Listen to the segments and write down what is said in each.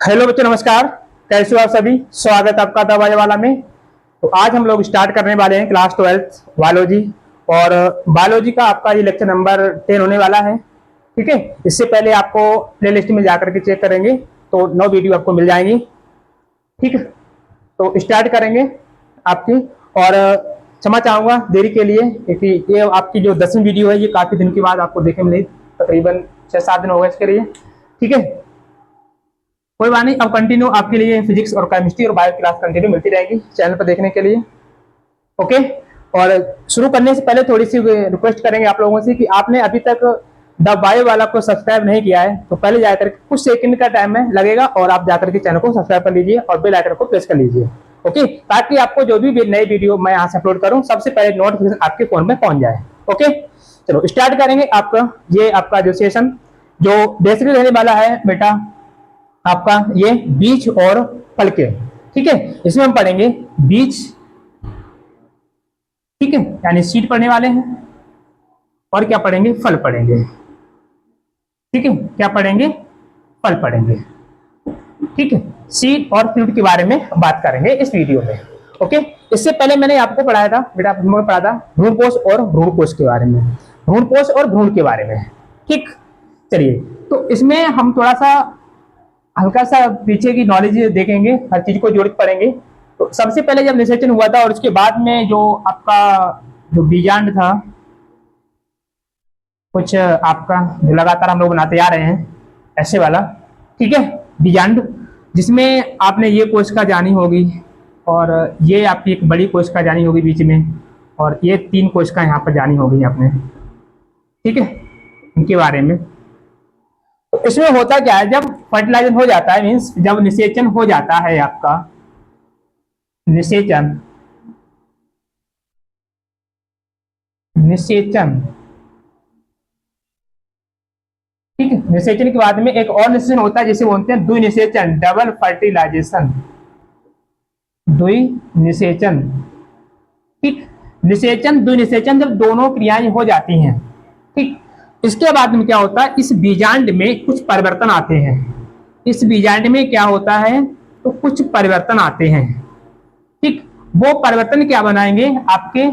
Hello बच्चों, नमस्कार। कैसे हो आप सभी? स्वागत है आपका दवाई वाला में। तो आज हम लोग स्टार्ट करने वाले हैं क्लास 12 बायोलॉजी। और बायोलॉजी का आपका ये लेक्चर नंबर 10 होने वाला है। ठीक है, इससे पहले आपको प्ले लिस्ट में जाकर के चेक करेंगे तो 9 वीडियो आपको मिल जाएंगी। ठीक है, तो स्टार्ट करेंगे आपकी। और क्षमा चाहूँगा देरी के लिए, क्योंकि ये आपकी जो 10वीं वीडियो है ये काफ़ी दिन के बाद आपको देखने मिली। तकरीबन 6-7 दिन हो गए इसके लिए। ठीक है, कोई बात नहीं। अब कंटिन्यू आपके लिए फिजिक्स और केमिस्ट्री और बायो क्लास कंटिन्यू मिलती रहेगी चैनल पर देखने के लिए। ओके, और शुरू करने से पहले थोड़ी सी रिक्वेस्ट करेंगे आप लोगों से कि आपने अभी तक द बायो वाला को सब्सक्राइब नहीं किया है तो पहले जाकर कुछ सेकंड का टाइम में लगेगा और आप जाकर के चैनल को सब्सक्राइब कर लीजिए और बेल आइकन को प्रेस कर लीजिए। ओके, ताकि आपको जो भी नई वीडियो मैं यहाँ से अपलोड करूँ सबसे पहले नोटिफिकेशन आपके फोन में पहुंच जाए। ओके, चलो स्टार्ट करेंगे। आपका जो सेशन जो बेसिकली रहने वाला है बेटा, आपका ये बीज और फल के। ठीक है, इसमें हम पढ़ेंगे बीज, ठीक है, यानी सीड पढ़ने वाले हैं। और क्या पढ़ेंगे? फल पढ़ेंगे। ठीक है, क्या पढ़ेंगे? फल पढ़ेंगे। ठीक है, सीड और फ्रूट के बारे में बात करेंगे इस वीडियो में। ओके, इससे पहले मैंने आपको पढ़ाया था बेटा, पढ़ा था भ्रूणकोश और भ्रूणकोश के बारे में, भ्रूणकोश और भ्रूण के बारे में। ठीक, चलिए, तो इसमें हम थोड़ा सा हल्का सा पीछे की नॉलेज देखेंगे, हर चीज को जोड़ पढ़ेंगे। तो सबसे पहले जब निषेचन हुआ था और उसके बाद में जो आपका जो बीजांड था, कुछ आपका जो लगातार हम लोग बनाते आ रहे हैं ऐसे वाला, ठीक है, बीजांड, जिसमें आपने ये कोशिका जानी होगी और ये आपकी एक बड़ी कोशिका जानी होगी बीच में, और ये 3 कोशिका यहाँ पर जानी होगी आपने। ठीक है, इनके बारे में। तो इसमें होता क्या है, जब फर्टिलाइजेशन हो जाता है, मीन्स जब निषेचन हो जाता है आपका, निषेचन निषेचन ठीक है, निषेचन के बाद में एक और निषेचन होता है जिसे बोलते हैं द्विनिषेचन, डबल फर्टिलाइजेशन, द्विनिषेचन। ठीक, निषेचन द्विनिषेचन जब दोनों क्रियाएं हो जाती हैं, ठीक, इसके बाद में क्या होता है, इस बीजांड में कुछ परिवर्तन आते हैं। इस बीजांड में क्या होता है, तो कुछ परिवर्तन आते हैं। ठीक, वो परिवर्तन क्या बनाएंगे, आपके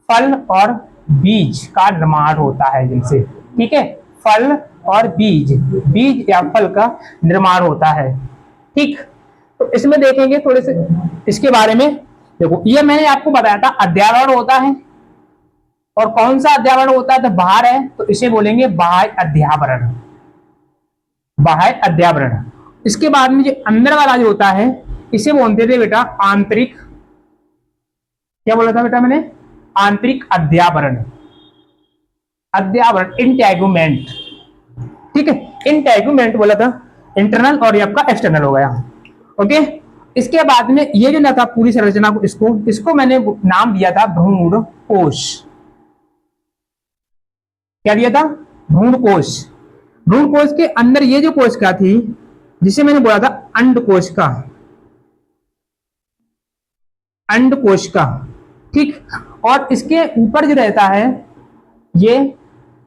फल और बीज का निर्माण होता है जिनसे। ठीक है, फल और बीज, बीज या फल का निर्माण होता है। ठीक, तो इसमें देखेंगे थोड़े से इसके बारे में। देखो, ये मैंने आपको बताया था अध्यावरण होता है, और कौन सा अध्यावरण होता है, तो बाहर है, तो इसे बोलेंगे बाह्य अध्यावरण, बाह्य अध्यावरण। इसके बाद में जो अंदर वाला जो होता है इसे बोलते थे बेटा आंतरिक, क्या बोला था बेटा मैंने, आंतरिक अध्यावरण, अध्यावरण, इंटेगुमेंट। ठीक है, इंटेगुमेंट बोला था, इंटरनल, और ये आपका एक्सटर्नल हो गया। ओके, इसके बाद में ये जो ना था पूरी संरचना को, इसको मैंने नाम दिया था भ्रूणकोश। क्या दिया था? भ्रूणकोश। भ्रूणकोश के अंदर ये जो कोशिका थी जिसे मैंने बोला था अंडकोशिका, अंडकोशिका। ठीक, और इसके ऊपर जो रहता है ये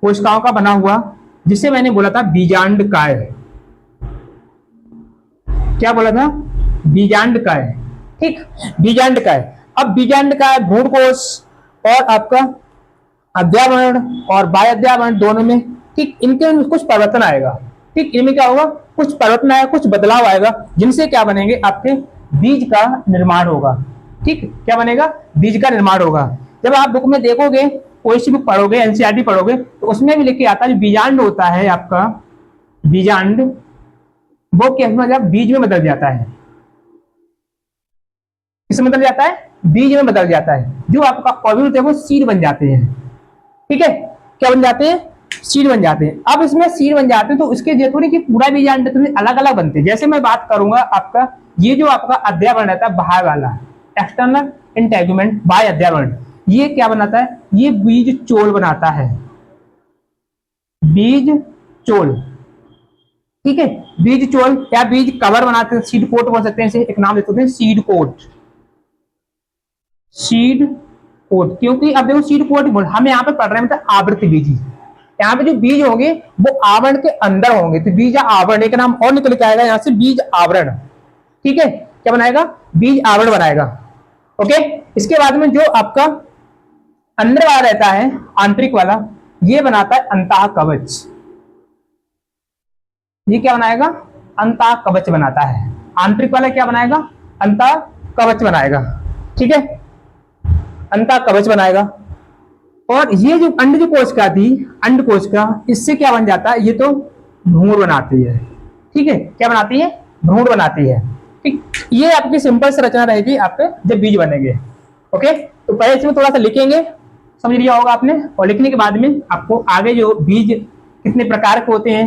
कोशिकाओं का बना हुआ, जिसे मैंने बोला था बीजांडकाय। क्या बोला था? बीजांडकाय। ठीक, बीजांडकाय। अब बीजांडकाय, भ्रूणकोश और आपका अध्यावरण और बाह्य अध्यावरण दोनों में, ठीक, इनके में कुछ परिवर्तन आएगा। ठीक, इनमें क्या होगा, कुछ परिवर्तन आएगा, कुछ बदलाव आएगा, जिनसे क्या बनेंगे, आपके बीज का निर्माण होगा। ठीक, क्या बनेगा? बीज का निर्माण होगा। जब आप बुक में देखोगे, कोई सी बुक पढ़ोगे, एनसीईआरटी पढ़ोगे, तो उसमें भी लिख के आता है बीजांड होता है आपका, बीजांड, वो क्या मतलब बीज में बदल जाता है। किसमें बदल जाता है? बीज में बदल जाता है। जो आपका ओव्यूल थे वो सीड बन जाते हैं। ठीक है, क्या बन जाते हैं? सीड बन जाते हैं। अब इसमें सीड बन जाते हैं तो उसके जो थोड़ी कि पूरा बीजांड अलग अलग बनते हैं। जैसे मैं बात करूंगा आपका, ये जो आपका अध्यावरण रहता है बाहर वाला, एक्सटर्नल इंटेगुमेंट, बाह्य अध्यावरण, ये क्या बनाता है? ये बीज चोल बनाता है, बीज चोल। ठीक है, बीज चोल या बीज कवर बनाते हैं, सीड कोट बोल सकते हैं इसे, एक नाम देते हैं सीड कोट, सीड कोट। क्योंकि अब देखो सीड कोट हम यहाँ पे पढ़ रहे हैं मतलब आवृत्ति बीजी, यहाँ पे जो बीज होंगे वो आवरण के अंदर होंगे, तो बीज आवरण एक नाम और निकल के आएगा यहाँ से, बीज आवरण। ठीक है, क्या बनाएगा, बीज आवरण बनाएगा। ओके, इसके बाद में जो आपका अंदर वाला रहता है आंतरिक वाला, ये बनाता है अंतः कवच। ये क्या बनाएगा, अंतः कवच बनाता है। आंतरिक वाला क्या बनाएगा, अंतः कवच बनाएगा। ठीक है, अंतः कवच बनाएगा। और ये जो अंड कोशिका थी, अंड कोशिका, इससे क्या बन जाता है, ये तो भ्रूण बनाती है। ठीक है, क्या बनाती है, भ्रूण बनाती है। ठीक, ये आपकी सिंपल से रचना रहेगी आपके जब बीज बनेंगे। ओके, तो पहले इसमें थोड़ा सा लिखेंगे, समझ लिया होगा आपने, और लिखने के बाद में आपको आगे जो बीज कितने प्रकार के होते हैं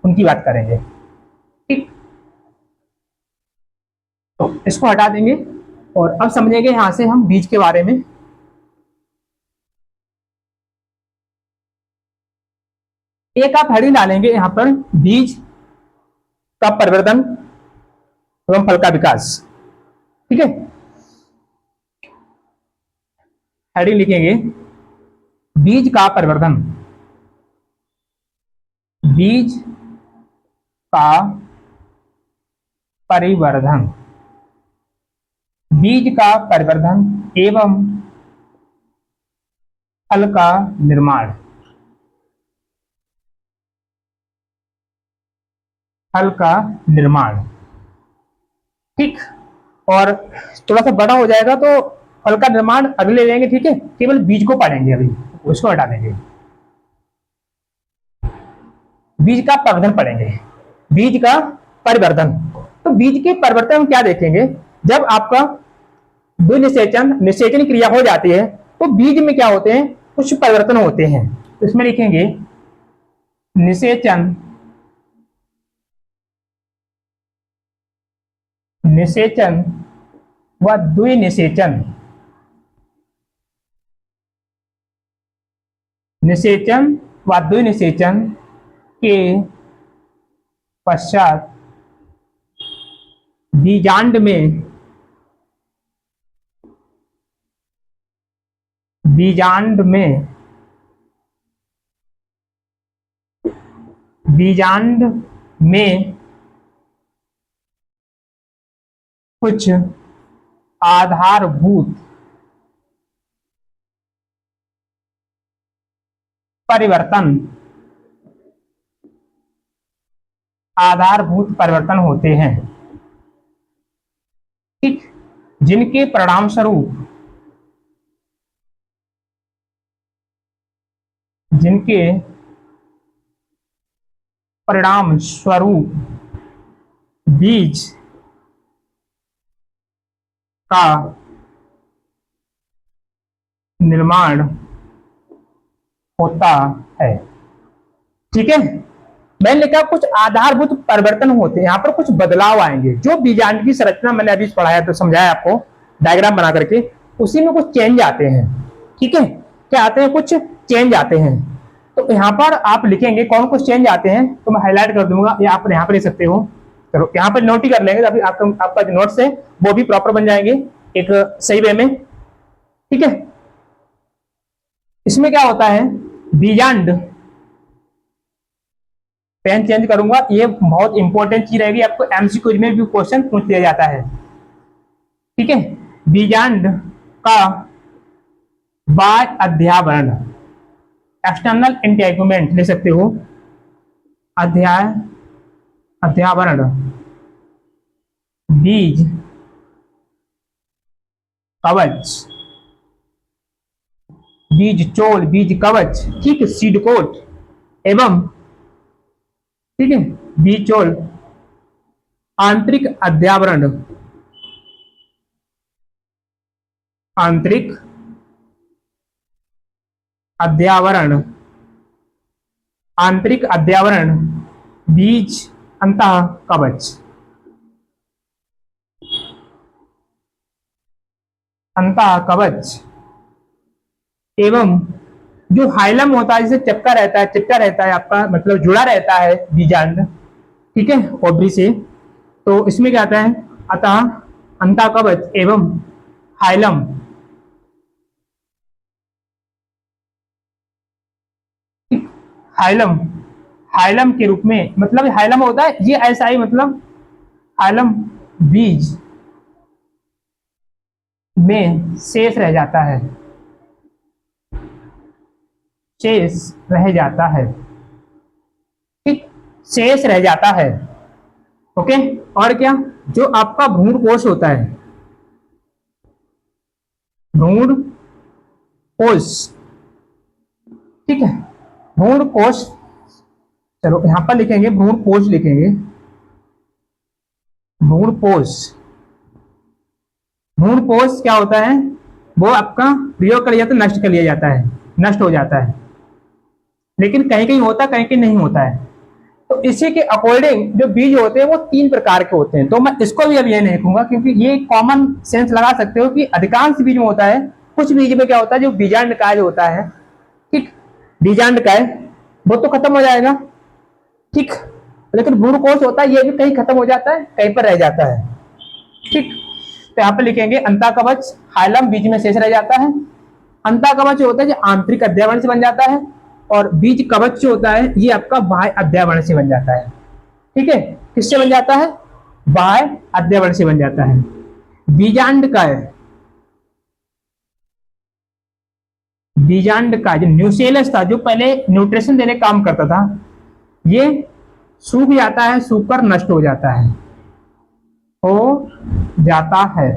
उनकी बात करेंगे। ठीक, तो इसको हटा देंगे और अब समझेंगे यहां से हम बीज के बारे में। एक आप हेडिंग डालेंगे यहां पर, बीज का परिवर्तन एवं फल का विकास। ठीक है, हेडिंग लिखेंगे बीज का परिवर्तन, बीज का परिवर्धन, बीज का परिवर्धन एवं फल का निर्माण, फल का निर्माण। ठीक, और थोड़ा सा बड़ा हो जाएगा तो फल का निर्माण अगले लेंगे। ठीक है, केवल बीज को पढ़ेंगे, अभी उसको हटा देंगे, बीज का परिवर्तन पढ़ेंगे, बीज का परिवर्तन। तो बीज के परिवर्तन में क्या देखेंगे, जब आपका द्विनिषेचन निषेचन क्रिया हो जाती है तो बीज में क्या होते हैं, कुछ परिवर्तन होते हैं। तो इसमें लिखेंगे निषेचन, निषेचन व द्विनिषेचन, निषेचन व द्विनिषेचन के पश्चात बीजांड में, बीजांड में, बीजांड में कुछ आधारभूत परिवर्तन, आधारभूत परिवर्तन होते हैं। ठीक, जिनके परिणाम स्वरूप, जिनके परिणाम स्वरूप बीज का निर्माण होता है। ठीक है, मैंने लिखा कुछ आधारभूत परिवर्तन होते हैं, यहां पर कुछ बदलाव आएंगे। जो बीजांड की संरचना मैंने अभी पढ़ाया तो समझाया आपको डायग्राम बना करके, उसी में कुछ चेंज आते हैं। ठीक है, क्या आते हैं, कुछ चेंज आते हैं। तो यहाँ पर आप लिखेंगे कौन कुछ चेंज आते हैं, तो मैं हाईलाइट कर दूंगा, या आप यहाँ पर लिख सकते हो। चलो यहाँ पर नोट ही कर लेंगे, अभी आपका जो नोट्स है वो भी प्रॉपर बन जाएंगे एक सही वे में। ठीक है, इसमें क्या होता है, बीजांड, पेन चेंज करूंगा, ये बहुत इंपॉर्टेंट चीज रहेगी, आपको एमसीक्यू में भी क्वेश्चन पूछ लिया जाता है। ठीक है, बीजांड का बाह्य अध्यावरण, एक्सटर्नल एंटीगुमेंट ले सकते हो, अध्यावरण, बीज कवच, बीज चोल, बीज कवच, ठीक, सीड कोट एवं, ठीक है, बीज चोल, आंतरिक अध्यावरण, आंतरिक अध्यावरण, आंतरिक अध्यावरण, बीज अंतः कवच, अंतः कवच एवं जो हाइलम होता है, जिसे चिपका रहता है, चिपका रहता है आपका मतलब जुड़ा रहता है बीजांड, ठीक है, ओवरी से। तो इसमें क्या आता है, अतः अंतः कवच एवं हाइलम, हाइलम, हाइलम के रूप में, मतलब हाइलम होता है ये ऐसा ही, मतलब हाइलम बीज में शेष रह जाता है, शेष रह जाता है, ठीक, शेष रह जाता है। ओके, और क्या, जो आपका भ्रूणपोष होता है, भ्रूणपोष, ठीक है, भ्रूणकोश, चलो यहां पर लिखेंगे भ्रूणकोश, लिखेंगे भ्रूणकोश। भ्रूणकोश क्या होता है, वो आपका प्रयोग कर लिया तो नष्ट कर लिया जाता है, नष्ट हो जाता है, लेकिन कहीं कहीं होता है, कहीं कहीं नहीं होता है। तो इसी के अकॉर्डिंग जो बीज होते हैं वो 3 प्रकार के होते हैं। तो मैं इसको भी अब ये नहीं कहूंगा, क्योंकि ये कॉमन सेंस लगा सकते हो कि अधिकांश बीज में होता है। कुछ बीज में क्या होता है, जो बीजांडकाय जो होता है, ठीक, बीजांडकाय वो तो खत्म हो जाएगा, ठीक, लेकिन भ्रूणकोश होता है ये भी कहीं खत्म हो जाता है, कहीं पर रह जाता है, ठीक। तो यहाँ पे लिखेंगे अंतःकवच, हाइलम बीज में शेष रह जाता है। अंतःकवच होता है जो आंतरिक अध्यावरण से बन जाता है, और बीज कवच जो होता है ये आपका बाह्य अध्यावरण से बन जाता है, ठीक है। किससे बन जाता है, बाह्य अध्यावरण से बन जाता है। बीजांडकाय, बीजांडकाय जो न्यूसेलस था, जो पहले न्यूट्रिशन देने काम करता था, ये सूख जाता है, सूखकर नष्ट हो जाता है, हो जाता है,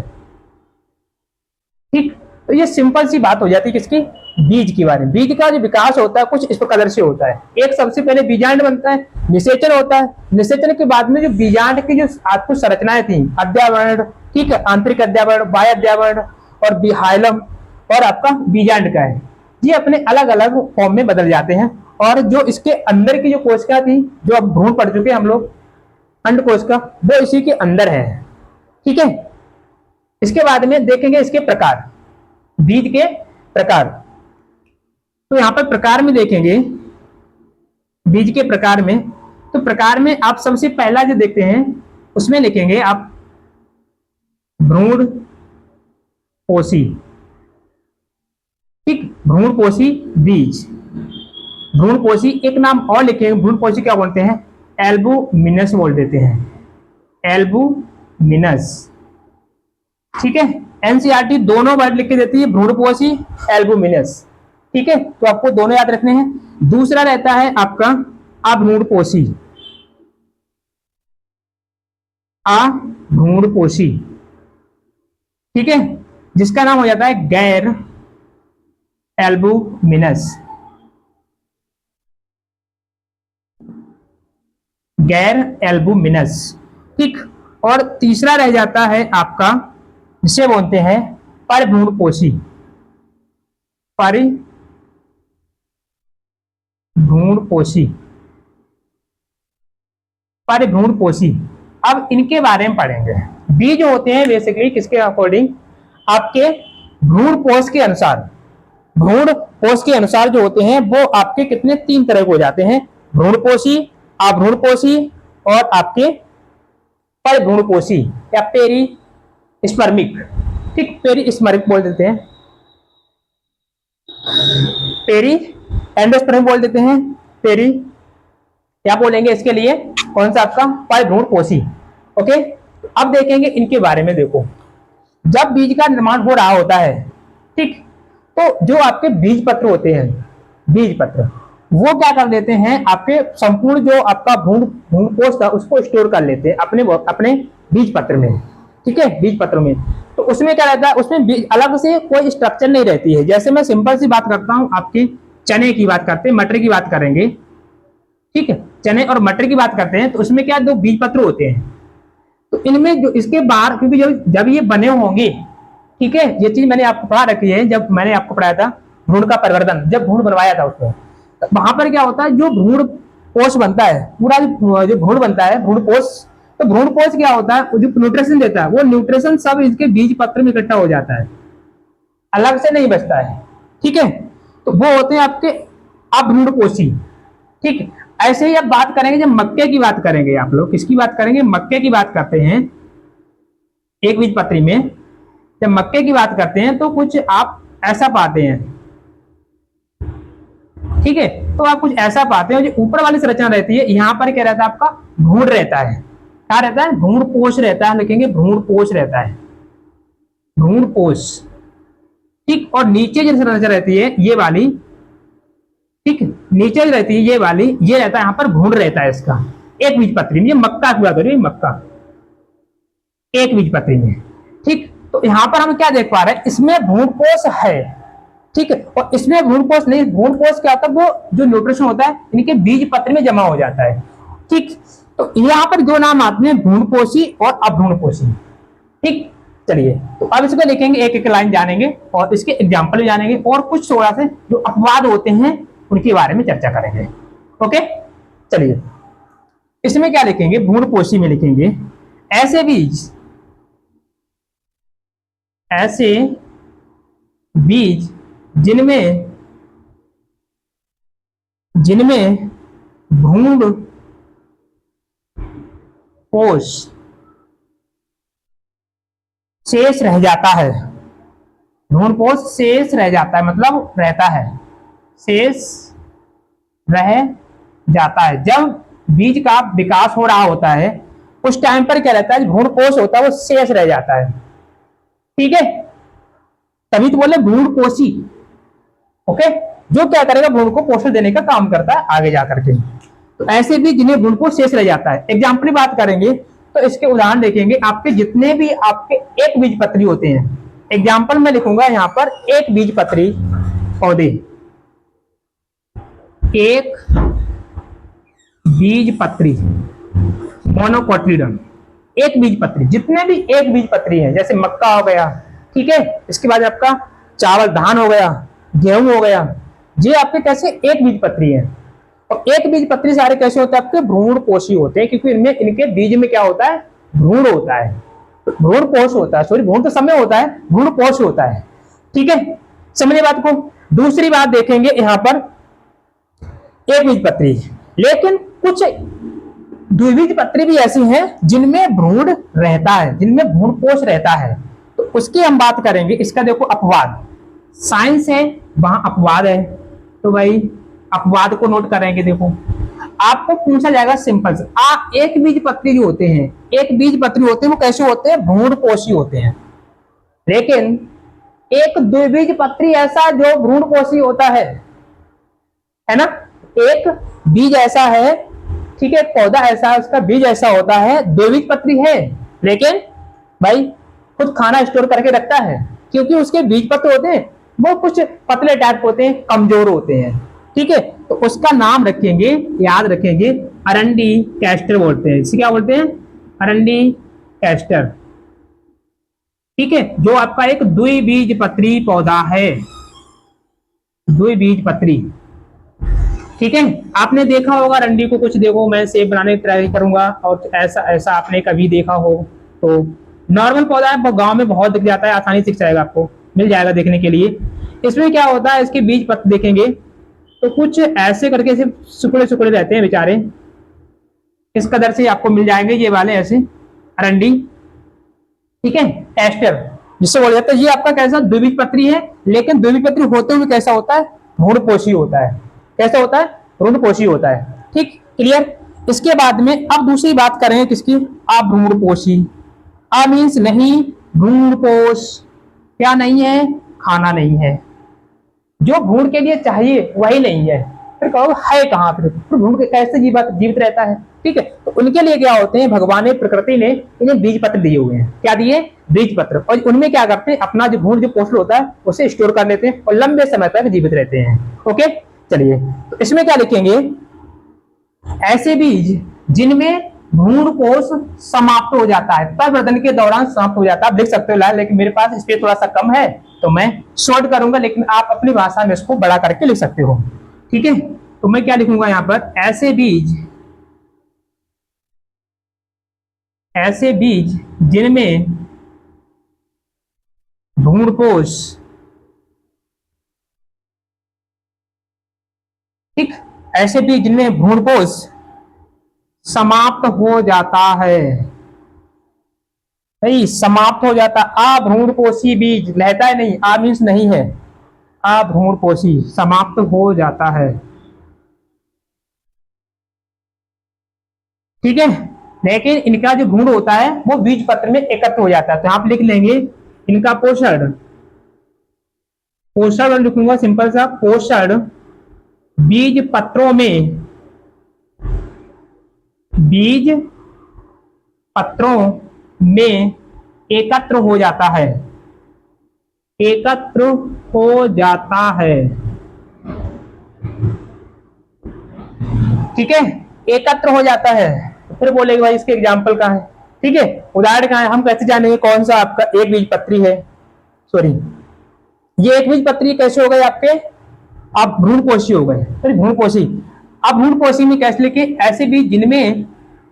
ठीक। तो ये सिंपल सी बात हो जाती है किसकी, बीज के बारे में। बीज का जो विकास होता है कुछ इस प्रकार से होता है, एक सबसे पहले बीजांड बनता है, निषेचन होता है, निषेचन के बाद में जो बीजांड की जो आपको संरचनाएं थी, अध्यावरण, ठीक है, आंतरिक अध्यावरण, बाह्य अध्यावरण और हाइलम और आपका बीजांड का है, ये अपने अलग अलग फॉर्म में बदल जाते हैं। और जो इसके अंदर की जो कोशिका थी, जो अब भ्रूण पढ़ चुके हम लोग, अंड कोशिका, वो इसी के अंदर है, ठीक है। इसके बाद में देखेंगे इसके प्रकार, बीज के प्रकार। तो यहां पर प्रकार में देखेंगे, बीज के प्रकार में, तो प्रकार में आप सबसे पहला जो देखते हैं उसमें लिखेंगे आप भ्रूणपोषी, ठीक, भ्रूणपोषी बीज, भ्रूणपोषी। एक नाम और लिखेंगे, भ्रूणपोषी क्या बोलते हैं, एल्बुमिनस बोल देते हैं, एल्बुमिनस, ठीक है। एनसीईआरटी दोनों वर्ड लिख के देती है, भ्रूणपोषी, एल्बुमिनस, ठीक है, तो आपको दोनों याद रखने हैं। दूसरा रहता है आपका अभ्रूणपोषी, अभ्रूणपोषी, ठीक है, जिसका नाम हो जाता है गैर एल्बुमिनस, गैर एल्बुमिनस, ठीक। और तीसरा रह जाता है आपका, जिसे बोलते हैं परभ्रूणपोषी, परिभ्रूणपोषी, परिभ्रूणपोषी। अब इनके बारे में पढ़ेंगे। बीज होते हैं बेसिकली किसके अकॉर्डिंग, आपके भ्रूणपोष के अनुसार, भ्रूणपोष के अनुसार जो होते हैं वो आपके कितने, 3 तरह के हो जाते हैं, भ्रूणपोषी, अभ्रूणपोषी और आपके परभ्रूणपोषी या पेरी स्पर्मिक, ठीक, पेरी स्पर्मिक बोल देते हैं, पेरी एंडोस्पर्मिक बोल देते हैं, पेरी, क्या बोलेंगे इसके लिए, कौन सा आपका, परभ्रूणपोषी। ओके, अब देखेंगे इनके बारे में। देखो, जब बीज का निर्माण हो रहा होता है, ठीक, तो जो आपके बीज पत्र होते हैं, बीज पत्र, वो क्या कर लेते हैं, आपके संपूर्ण जो आपका भ्रूणपोष था उसको स्टोर कर लेते हैं अपने बीज पत्र में, ठीक है, बीज पत्र में। तो उसमें क्या रहता है, उसमें बीज अलग से कोई स्ट्रक्चर नहीं रहती है। जैसे मैं सिंपल सी बात करता हूं, आपके चने की बात करते हैं, मटर की बात करेंगे, ठीक है, चने और मटर की बात करते हैं, तो उसमें क्या 2 बीज पत्र होते हैं। तो इनमें जो इसके बाहर, क्योंकि जब ये बने होंगे, ठीक है, ये चीज मैंने आपको पढ़ा रखी है, जब मैंने आपको पढ़ाया था भ्रूण का परिवर्तन, जब भ्रूण बनवाया था उसको, तो वहां पर क्या होता है, जो भ्रूण कोश बनता है, पूरा जो भ्रूण बनता है, भ्रूण कोश, तो भ्रूण कोश क्या होता है, जो न्यूट्रिशन देता है, वो न्यूट्रिशन सब इसके बीज पत्र में इकट्ठा हो जाता है, अलग से नहीं बचता है, ठीक है। तो वो होते हैं आपके अभ्रूणपोषी, ठीक। ऐसे ही अब बात करेंगे, जब मक्के की बात करेंगे, आप लोग किसकी बात करेंगे, मक्के की बात करते हैं, एक बीज पत्री में जब मक्के की बात करते हैं तो कुछ आप ऐसा पाते हैं, ठीक है, तो आप कुछ ऐसा पाते हो, जो ऊपर वाली संरचना रहती है, यहाँ पर क्या रहता है आपका भ्रूण रहता है। क्या रहता है? भ्रूणपोष रहता है, लिखेंगे भ्रूणपोष रहता है, भ्रूणपोष। ठीक, और नीचे जो संरचना रहती है ये वाली, ठीक, नीचे जो रहती है ये वाली, ये रहता है यहाँ पर भ्रूण रहता है इसका, एक बीजपत्री में। ये मक्का की बात हो रही है, मक्का एक बीजपत्री में। ठीक, तो यहाँ पर हम क्या देख पा रहे हैं, इसमें भ्रूणपोष है। ठीक है, और इसमें भ्रूणपोष नहीं, भ्रूणपोष क्या होता है, वो जो न्यूट्रिशन होता है इनके बीजपत्र में जमा हो जाता है। ठीक, तो यहाँ पर दो नाम आते हैं, भ्रूणपोषी और अभ्रूणपोषी। ठीक, चलिए तो अब इसको लिखेंगे, एक एक लाइन जानेंगे और इसके एग्जाम्पल जानेंगे, और कुछ थोड़ा से जो अपवाद होते हैं उनके बारे में चर्चा करेंगे। ओके, चलिए इसमें क्या लिखेंगे, भ्रूणपोषी में लिखेंगे ऐसे बीज, ऐसे बीज जिनमें भ्रूण कोश शेष रह जाता है। भ्रूणपोष शेष रह जाता है मतलब रहता है, शेष रह जाता है। जब बीज का विकास हो रहा होता है उस टाइम पर क्या रहता है, भ्रूणपोष होता है वो शेष रह जाता है। ठीक है, तभी तो बोले भ्रूणपोषी। ओके, जो क्या करेगा, भ्रूण को पोषण देने का काम करता है आगे जाकर के। तो ऐसे भी जिन्हें भ्रूण को शेष रह जाता है, एग्जाम्पल की बात करेंगे तो इसके उदाहरण देखेंगे। आपके जितने भी आपके एक बीजपत्री होते हैं, एग्जाम्पल में लिखूंगा यहाँ पर, एक बीजपत्री पौधे, एक बीजपत्री मोनोकोटिलडोन, एक बीजपत्री, जितने भी एक बीजपत्री है, जैसे मक्का हो गया, ठीक है, इसके बाद आपका चावल धान हो गया, गेहूं हो गया, ये आपके कैसे एक बीजपत्री है। और एक बीजपत्री सारे कैसे होते हैं, आपके भ्रूणपोषी होते हैं, क्योंकि इनमें इनके बीज में क्या होता है, भ्रूण होता है, भ्रूणपोष होता है, सॉरी भ्रूण तो समय होता है, भ्रूणपोष होता है। ठीक है, समझिए बात को। दूसरी बात देखेंगे यहाँ पर, एक बीजपत्री, लेकिन कुछ द्विबीजपत्री भी ऐसी हैं जिनमें भ्रूण रहता है, जिनमें भ्रूणपोष रहता है, तो उसकी हम बात करेंगे। इसका देखो अपवाद, साइंस है वहां अपवाद है, तो भाई अपवाद को नोट करेंगे। देखो आपको पूछा जाएगा सिंपल से, एक बीजपत्री जो होते हैं, एक बीजपत्री होते हैं वो कैसे होते हैं, भ्रूणपोषी होते हैं। लेकिन एक द्विबीजपत्री ऐसा जो भ्रूणपोषी होता है ना, एक बीज ऐसा है, ठीक है, पौधा ऐसा है, उसका बीज ऐसा होता है, द्विबीजपत्री है, लेकिन भाई खुद खाना स्टोर करके रखता है, क्योंकि उसके बीज पत्र होते हैं वो कुछ पतले टाइप होते हैं, कमजोर होते हैं। ठीक है, तो उसका नाम रखेंगे, याद रखेंगे, अरंडी कैस्टर बोलते हैं। इसे क्या बोलते हैं, अरंडी कैस्टर। ठीक है, जो आपका एक द्विबीजपत्री पौधा है, द्विबीजपत्री। ठीक है, आपने देखा होगा अरंडी को, कुछ देखो मैं सेब बनाने की ट्राई करूंगा, और ऐसा ऐसा आपने कभी देखा हो तो नॉर्मल पौधा है, गांव में बहुत दिख जाता है, आसानी से दिख जाएगा, आपको मिल जाएगा देखने के लिए। इसमें क्या होता है, इसके बीज पत्र देखेंगे तो कुछ ऐसे करके सिर्फ सुकड़े सुकड़े रहते हैं बेचारे, इस कदर से आपको मिल जाएंगे ये वाले ऐसे अरंडी। ठीक है, कैस्टर जिससे बोला जाता है, ये आपका कैसा द्विबीजपत्री है, लेकिन द्विबीजपत्री होते हुए कैसा होता है, भ्रूणपोषी होता है। कैसा होता है, भ्रूणपोषी होता है। ठीक, क्लियर। इसके बाद में अब दूसरी बात करेंगे किसकी, अभ्रूणपोषी। अ मीन्स नहीं, भ्रूणपोष क्या नहीं है, खाना नहीं है, जो भ्रूण के लिए चाहिए वही नहीं है, फिर कहो है कहाँ, फिर भ्रूण कैसे जीवित रहता है। ठीक है, तो उनके लिए क्या होते हैं, भगवान ने, प्रकृति ने इन्हें बीज पत्र दिए हुए हैं। क्या दिए, बीज पत्र, और उनमें क्या करते हैं, अपना जो भ्रूण जो पोषण होता है उसे स्टोर कर लेते हैं और लंबे समय तक जीवित रहते हैं। ओके, चलिए तो इसमें क्या लिखेंगे, ऐसे बीज जिनमें भ्रूणपोष समाप्त हो जाता है, प्रवर्धन के दौरान समाप्त हो जाता है। आप लिख सकते हो, लेकिन मेरे पास स्पेस थोड़ा सा कम है तो मैं शॉर्ट करूंगा, लेकिन आप अपनी भाषा में इसको बड़ा करके लिख सकते हो। ठीक है, तो मैं क्या लिखूंगा यहाँ पर, ऐसे बीज जिनमें भ्रूणपोष, ठीक, ऐसे बीज जिनमें भ्रूणपोष समाप्त हो जाता है, नहीं समाप्त हो जाता, अभ्रूणपोषी बीज रहता है नहीं, आ मीन्स नहीं है, अभ्रूणपोषी समाप्त हो जाता है। ठीक है, लेकिन इनका जो भ्रूण होता है वो बीज पत्र में एकत्र हो जाता है। तो आप लिख लेंगे इनका पोषण, पोषण लिखूंगा सिंपल सा, पोषण बीज पत्रों में, बीज पत्रों में एकत्र हो जाता है, एकत्र हो जाता है। ठीक है, एकत्र हो जाता है। फिर बोलेगे भाई इसके एग्जाम्पल कहाँ है, ठीक है, उदाहरण कहाँ है, हम कैसे जानेंगे कौन सा आपका एक बीज पत्री है, सॉरी ये एक बीज पत्री कैसे हो गए आपके, आप भ्रूणपोषी हो गए, फिर भ्रूणपोषी। अब भ्रूणपोषी में कैसे लिखे, ऐसे बीज जिनमें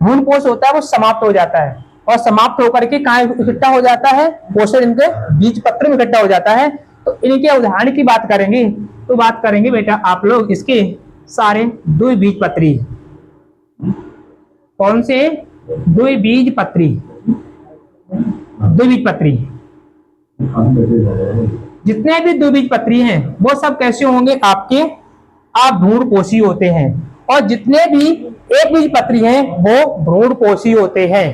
भ्रूणपोष होता है वो समाप्त हो जाता है, और समाप्त होकर के कहाँ इकट्ठा हो जाता है, पोषण इनके बीज पत्र में इकट्ठा हो जाता है। तो इनके उदाहरण की बात करेंगे तो बात करेंगे बेटा आप लोग इसके सारे द्विबीजपत्री। कौन से, द्विबीजपत्री, द्विबीजपत्री। जितने भी द्विबीजपत्री हैं वो सब कैसे होंगे आपके, आप भ्रूणपोषी होते हैं, और जितने भी एक बीजपत्री हैं वो भ्रूणपोषी होते हैं।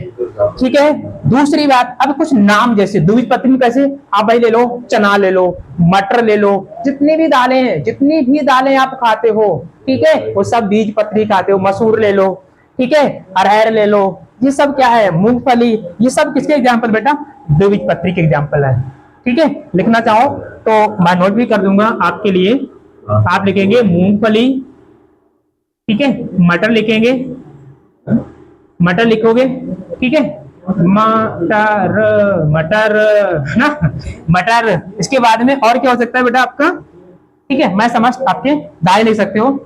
ठीक है, दूसरी बात, अब कुछ नाम जैसे द्विबीजपत्री में कैसे, आप भाई ले लो चना ले लो, मटर ले लो, जितनी भी दालें हैं, जितनी भी दालें आप खाते हो, ठीक है, वो सब बीजपत्री खाते हो, मसूर ले लो, ठीक है, अरहर ले लो, ये सब क्या है, मूंगफली, ये सब किसके एग्जाम्पल बेटा, द्विबीजपत्री के एग्जाम्पल है। ठीक है, लिखना चाहो तो मैं नोट भी कर दूंगा आपके लिए, आप लिखेंगे मूंगफली, ठीक है, मटर लिखेंगे, मटर लिखोगे, ठीक है, मटर, मटर ना, मटर। इसके बाद में और क्या हो सकता है बेटा आपका, ठीक है, मैं समझ आपके दाएं लिख सकते हो,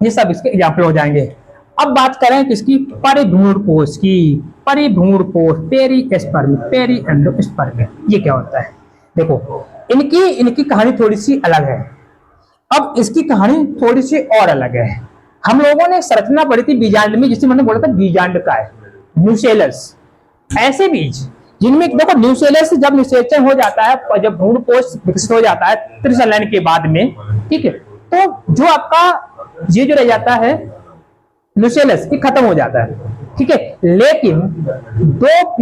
ये सब इसके एग्जाम्पल हो जाएंगे। अब बात करें किसकी, परिभ्रूणपोष की, परिभ्रूणपोष, पेरिस्पर्म, पेरिएंडोस्पर्म, ये क्या होता है, देखो इनकी कहानी थोड़ी सी अलग है। अब इसकी कहानी थोड़ी सी और अलग है। हम लोगों ने संरचना पढ़ी थी बीजांड में, जिसे मैंने बोला था बीजांड का है, न्यूसेलस, ऐसे बीज जिनमें देखो न्यूसेलस जब निषेचन हो जाता है, जब भ्रूणपोष विकसित हो जाता है त्रिसंलयन के बाद में, ठीक है, तो जो आपका ये जो रह जाता है न्यूसेलस ये खत्म हो जाता है। ठीक है, लेकिन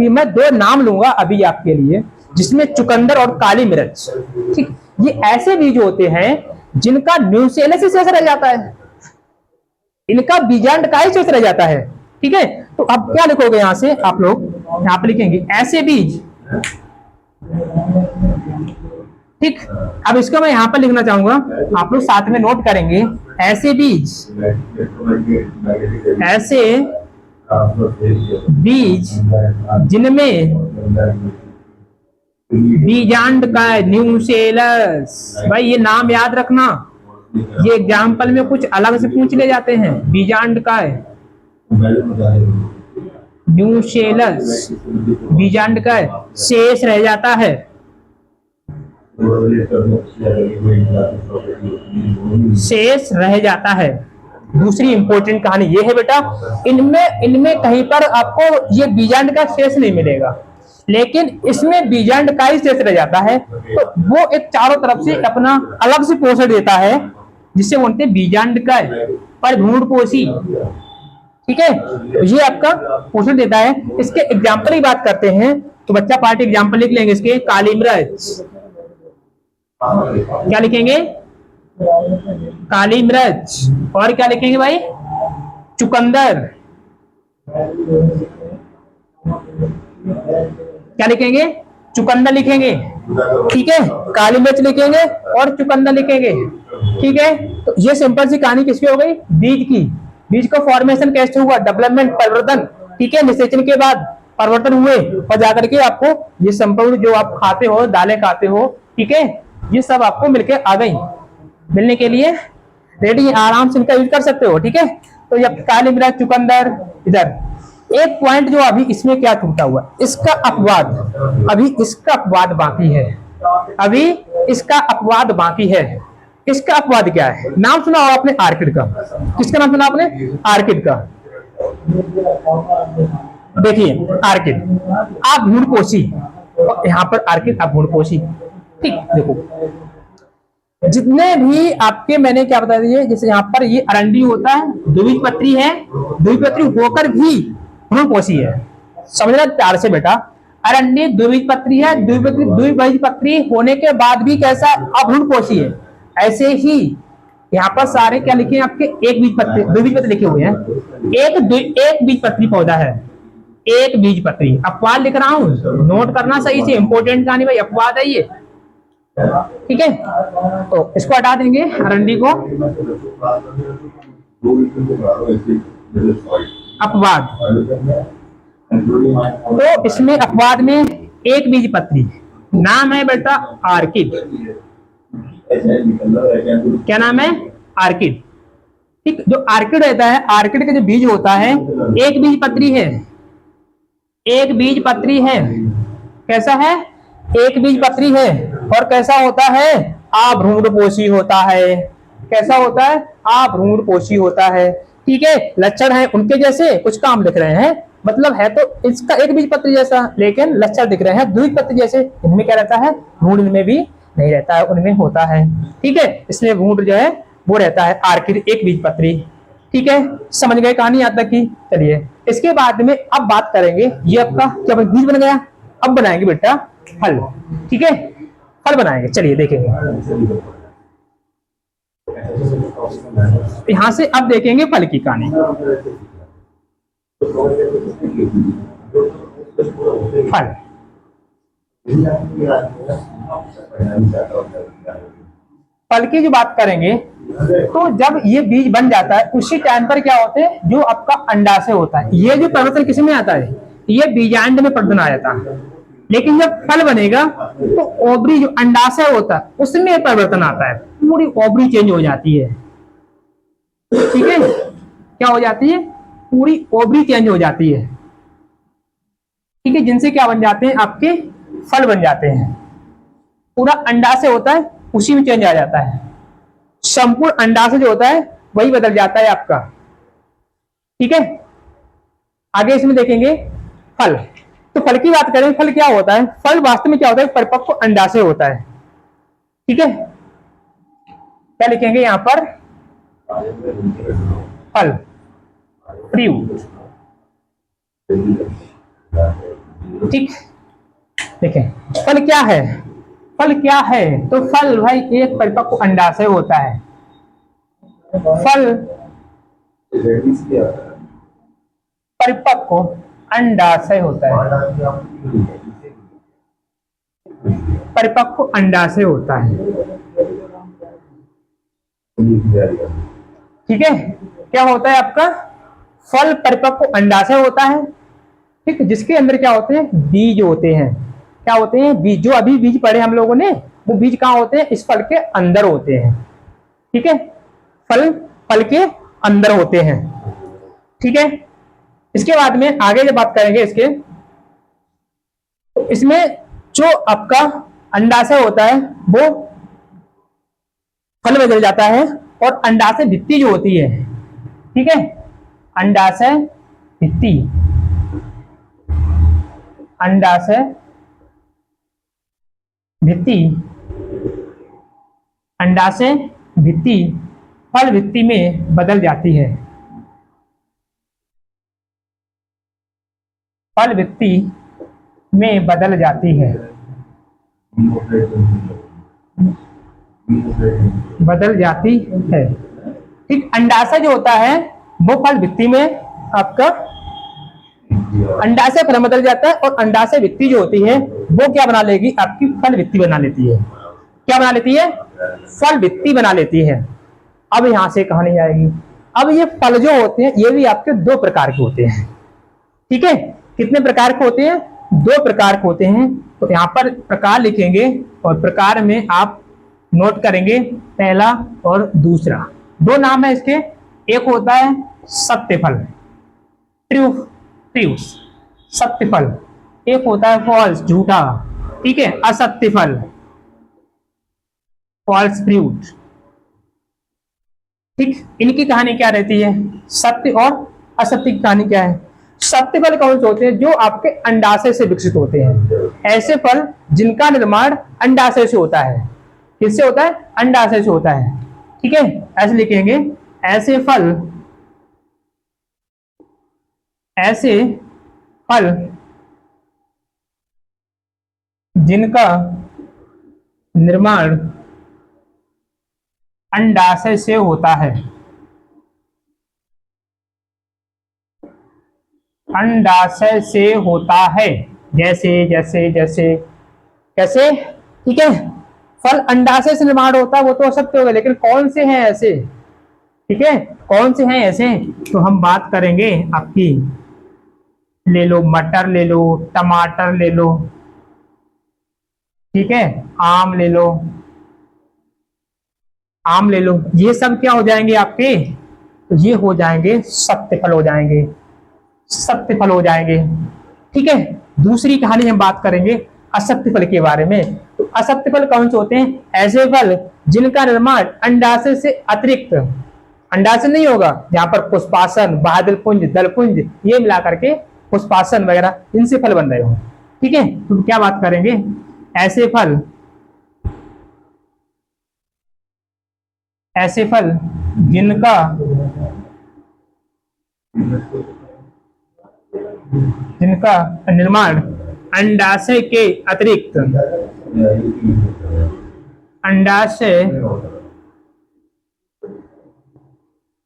मैं दो नाम लूंगा अभी आपके लिए, जिसमें चुकंदर और काली मिर्च। ठीक, ये ऐसे बीज होते हैं जिनका न्यूसेलस ही शेष रह जाता है, इनका बीजांड का ही शेष रह जाता है। ठीक है, तो अब क्या लिखोगे यहां से आप लोग, यहां पे लिखेंगे ऐसे बीज। ठीक, अब इसको मैं यहां पर लिखना चाहूंगा, आप लोग साथ में नोट करेंगे, ऐसे बीज, ऐसे बीज जिनमें बीजांड का न्यूसेलस, भाई ये नाम याद रखना, ये एग्जाम्पल में कुछ अलग से पूछ ले जाते हैं, बीजांड का न्यूसेलस, बीजांड का शेष रह जाता है, शेष रह जाता है। दूसरी इंपॉर्टेंट कहानी ये है बेटा, इनमें कहीं पर आपको ये बीजांड का शेष नहीं मिलेगा, लेकिन इसमें बीजांड का ही शेष रह जाता है, तो वो एक चारों तरफ से अपना अलग से पोषण देता है, जिससे बोलते हैं बीजांड का परिभ्रूणपोषी। ठीक है, तो ये आपका पोषण देता है। इसके एग्जाम्पल की बात करते हैं तो बच्चा पार्टी एग्जाम्पल लिख लेंगे इसके, काली मिर्च, क्या लिखेंगे, काली मिर्च, और क्या लिखेंगे भाई, चुकंदर, क्या लिखेंगे, चुकंदर लिखेंगे। ठीक है, काली मिर्च लिखेंगे और चुकंदर लिखेंगे। ठीक है, तो ये सिंपल सी कहानी किसकी हो गई, बीज की। बीज का फॉर्मेशन कैसे हुआ, डेवलपमेंट, परिवर्तन। ठीक है, निषेचन के बाद परिवर्तन हुए और जाकर के आपको ये संपूर्ण जो आप खाते हो, दालें खाते हो, ठीक है, ये सब आपको मिलके आ गई, मिलने के लिए रेडी, आराम से इनका यूज कर सकते हो। ठीक है, तो ये काली मिर्च, चुकंदर। इधर एक पॉइंट जो अभी इसमें क्या छूटा हुआ, इसका अपवाद, अभी इसका अपवाद बाकी है, अभी इसका अपवाद बाकी है। इसका अपवाद क्या है, नाम सुना हो आपने आर्किड का, किसका नाम सुना आपने, आर्किड का। देखिए आर्किड, आप भ्रूणपोषी, यहाँ पर आर्किड आप भ्रूणपोषी। ठीक, देखो जितने भी आपके मैंने क्या बता दिए, जैसे यहाँ पर ये अरंडी होता है, द्विबीजपत्री है, द्विबीजपत्री होकर भी भ्रूणपोषी है। समझना प्यार से बेटा, अरंडी द्विबीजपत्री है, द्विबीजपत्री होने के बाद भी कैसा अभ्रूणपोषी है। ऐसे ही यहाँ पर सारे क्या लिखे हैं आपके, एक बीजपत्री, द्विबीजपत्री लिखे हुए हैं। एक बीजपत्री पौधा है, एक बीजपत्री। अपवाद लिख रहा हूं, नोट करना सही से, इंपोर्टेंट कहानी भाई, अपवाद है ये, ठीक है। तो इसको हटा देंगे अरंडी को, अपवाद। तो इसमें अपवाद में एक बीजपत्री, नाम है बेटा आर्किड। क्या नाम है? आर्किड। ठीक, जो आर्किड रहता है, आर्किड का जो बीज होता है एक बीजपत्री है, एक बीजपत्री है। कैसा है? एक बीजपत्री है। और कैसा होता है? अभ्रूणपोषी होता है। कैसा होता है? अभ्रूणपोषी होता है। ठीक है, लक्षण है उनके जैसे, कुछ काम लिख रहे हैं, मतलब है तो इसका एक बीजपत्री जैसा, लेकिन लक्षण दिख रहे हैं द्विबीजपत्री जैसे। इनमें क्या रहता है? भ्रूण इनमें भी नहीं रहता है, उनमें होता है। ठीक है, इसमें भ्रूण जो है वो रहता है आर्किड, एक बीजपत्री। ठीक है, समझ गए कहानी यहाँ तक की? चलिए इसके बाद में अब बात करेंगे, ये आपका क्या बीज बन गया, अब बनाएंगे बेटा फल। ठीक है, फल बनाएंगे, चलिए देखेंगे। यहां से अब देखेंगे फल की कहानी। फल, फल की जो बात करेंगे तो जब ये बीज बन जाता है उसी टाइम पर क्या होते हैं, जो आपका अंडाशय होता है, ये जो परिवर्तन किस में आता है, ये बीजांड में परिवर्तन आ जाता है। लेकिन जब फल बनेगा तो ओवरी जो अंडाशय होता है उसमें परिवर्तन आता है, पूरी ओवरी चेंज हो जाती है। ठीक है, क्या हो जाती है? पूरी ओवरी चेंज हो जाती है। ठीक है, जिनसे क्या बन जाते हैं, आपके फल बन जाते हैं। पूरा अंडाशय होता है उसी में चेंज आ जाता है, संपूर्ण अंडाशय जो होता है वही बदल जाता है आपका। ठीक है, आगे इसमें देखेंगे फल। तो फल की बात करें, फल क्या होता है? फल वास्तव में क्या होता है? परिपक्व अंडाशय होता है। ठीक है, क्या लिखेंगे यहां पर? फल, फ्रूट। ठीक, देखें फल क्या है? फल क्या है? तो फल भाई एक परिपक्व अंडाशय होता है। फल परिपक्व अंडाशय होता है, परिपक्व अंडाशय होता है। ठीक है, क्या होता है आपका? फल परिपक्व अंडाशय होता है। ठीक, जिसके अंदर क्या होते हैं? बीज होते हैं। क्या होते हैं? बीज। जो अभी बीज पढ़े हम लोगों ने, वो बीज कहाँ होते हैं? इस फल के अंदर होते हैं। ठीक है, फल के अंदर होते हैं। ठीक है, इसके बाद में आगे जब बात करेंगे इसके, तो इसमें जो आपका अंडाशय होता है वो फल में बदल जाता है, और अंडाशय भित्ति जो होती है, ठीक है, अंडाशय भित्ति, अंडाशय भित्ति, अंडाशय भित्ति फल भित्ति में बदल जाती है। फल भित्ति में बदल जाती है, बदल जाती है। ठीक, अंडाशय जो होता है वो फल भित्ति में आपका अंडाशय फल बदल जाता है, और अंडाशय भित्ति जो होती है वो क्या बना लेगी? आपकी फल भित्ति बना लेती है। क्या बना लेती है? फल भित्ति बना लेती है। अब यहां से कहानी आएगी। अब ये फल जो होते हैं ये भी आपके दो प्रकार के होते हैं। ठीक है, कितने प्रकार के होते हैं? दो प्रकार के होते हैं। तो यहाँ पर प्रकार लिखेंगे और प्रकार में आप नोट करेंगे पहला और दूसरा। दो नाम है इसके, एक होता है सत्य फल, ट्रू, सत्य फल। एक होता है फॉल्स, झूठा। ठीक है, असत्य फल, फॉल्स फ्रूट। ठीक, इनकी कहानी क्या रहती है? सत्य और असत्य की कहानी क्या है? सत्य फल कौन से होते हैं? जो आपके अंडाशय से विकसित होते हैं। ऐसे फल जिनका निर्माण अंडाशय से होता है। किससे होता है? अंडाशय से होता है। ठीक है, ऐसे लिखेंगे, ऐसे फल जिनका निर्माण अंडाशय से होता है, अंडाशय से होता है। जैसे जैसे जैसे कैसे? ठीक है, फल अंडाशय से निर्माण होता है वो तो असत्य हो गया, लेकिन कौन से हैं ऐसे? ठीक है, कौन से हैं ऐसे? तो हम बात करेंगे आपकी, ले लो मटर, ले लो टमाटर, ले लो, ठीक है, आम ले लो, आम ले लो, ये सब क्या हो जाएंगे आपके? तो ये हो जाएंगे सत्य फल हो जाएंगे, सत्य फल हो जाएंगे। ठीक है, दूसरी कहानी हम बात करेंगे असत्य फल के बारे में। तो असत्य फल कौन से होते हैं? ऐसे फल जिनका निर्माण अंडाशय से अतिरिक्त, अंडाशय नहीं होगा जहां पर पुष्पासन, बादलपुंज, दलपुंज ये मिला करके पुष्पासन वगैरह इनसे फल बन रहे हो। ठीक है, तो क्या बात करेंगे? ऐसे फल जिनका निर्माण अंडाशय के अतिरिक्त, अंडाशय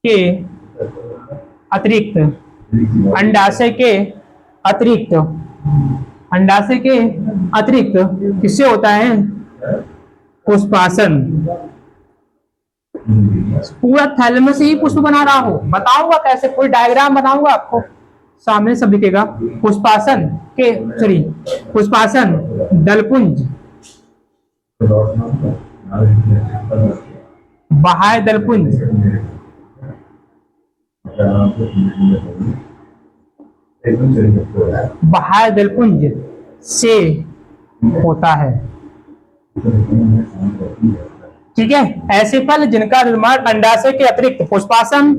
के अतिरिक्त, अंडाशय के अतिरिक्त, अंडाशय के अतिरिक्त किससे होता है? पुष्पासन। पूरा थैलेमस से ही पुष्प बना रहा हूं, बताऊंगा कैसे, कोई डायग्राम बनाऊंगा आपको, सामने सब दिखेगा। पुष्पासन के, सॉरी, पुष्पासन, दलपुंज, बाह्य दलपुंज, बाह्य दलपुंज से होता है। ठीक है, ऐसे फल जिनका निर्माण अंडाशय के अतिरिक्त पुष्पासन,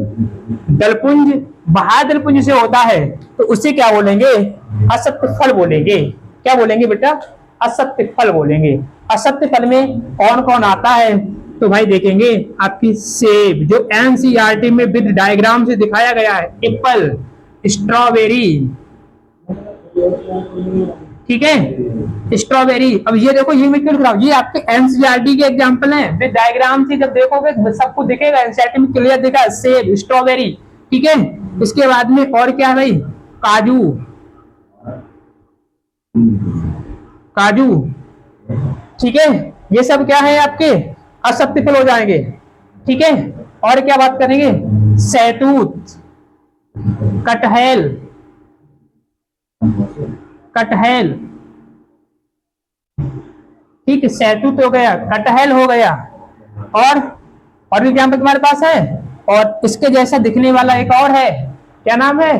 दलपुंज, बाह्य दलपुंज से होता है, तो उसे क्या बोलेंगे? असत्य फल बोलेंगे। क्या बोलेंगे बेटा? असत्य फल बोलेंगे। असत्य फल में कौन कौन आता है? तो भाई देखेंगे आपकी सेब, जो एनसीईआरटी में विद डायग्राम से दिखाया गया है, एप्पल, स्ट्रॉबेरी, ठीक है, स्ट्रॉबेरी। अब ये देखो, ये मैं क्यों लिख रहा हूं, ये आपके एनसीईआरटी के एग्जांपल हैं, विद डायग्राम से जब देखोगे सबको दिखेगा, एनसीईआरटी में क्लियर दिखा, सेब, स्ट्रॉबेरी। ठीक है, इसके बाद में और क्या है भाई? काजू, काजू, ठीक है, ये सब क्या है आपके? असत्य फल हो जाएंगे। ठीक है, और क्या बात करेंगे? सहतूत, कटहल, कटहल, ठीक है, सहतूत हो गया, कटहल हो गया, और एग्जाम्पल तुम्हारे पास है। और इसके जैसा दिखने वाला एक और है, क्या नाम है?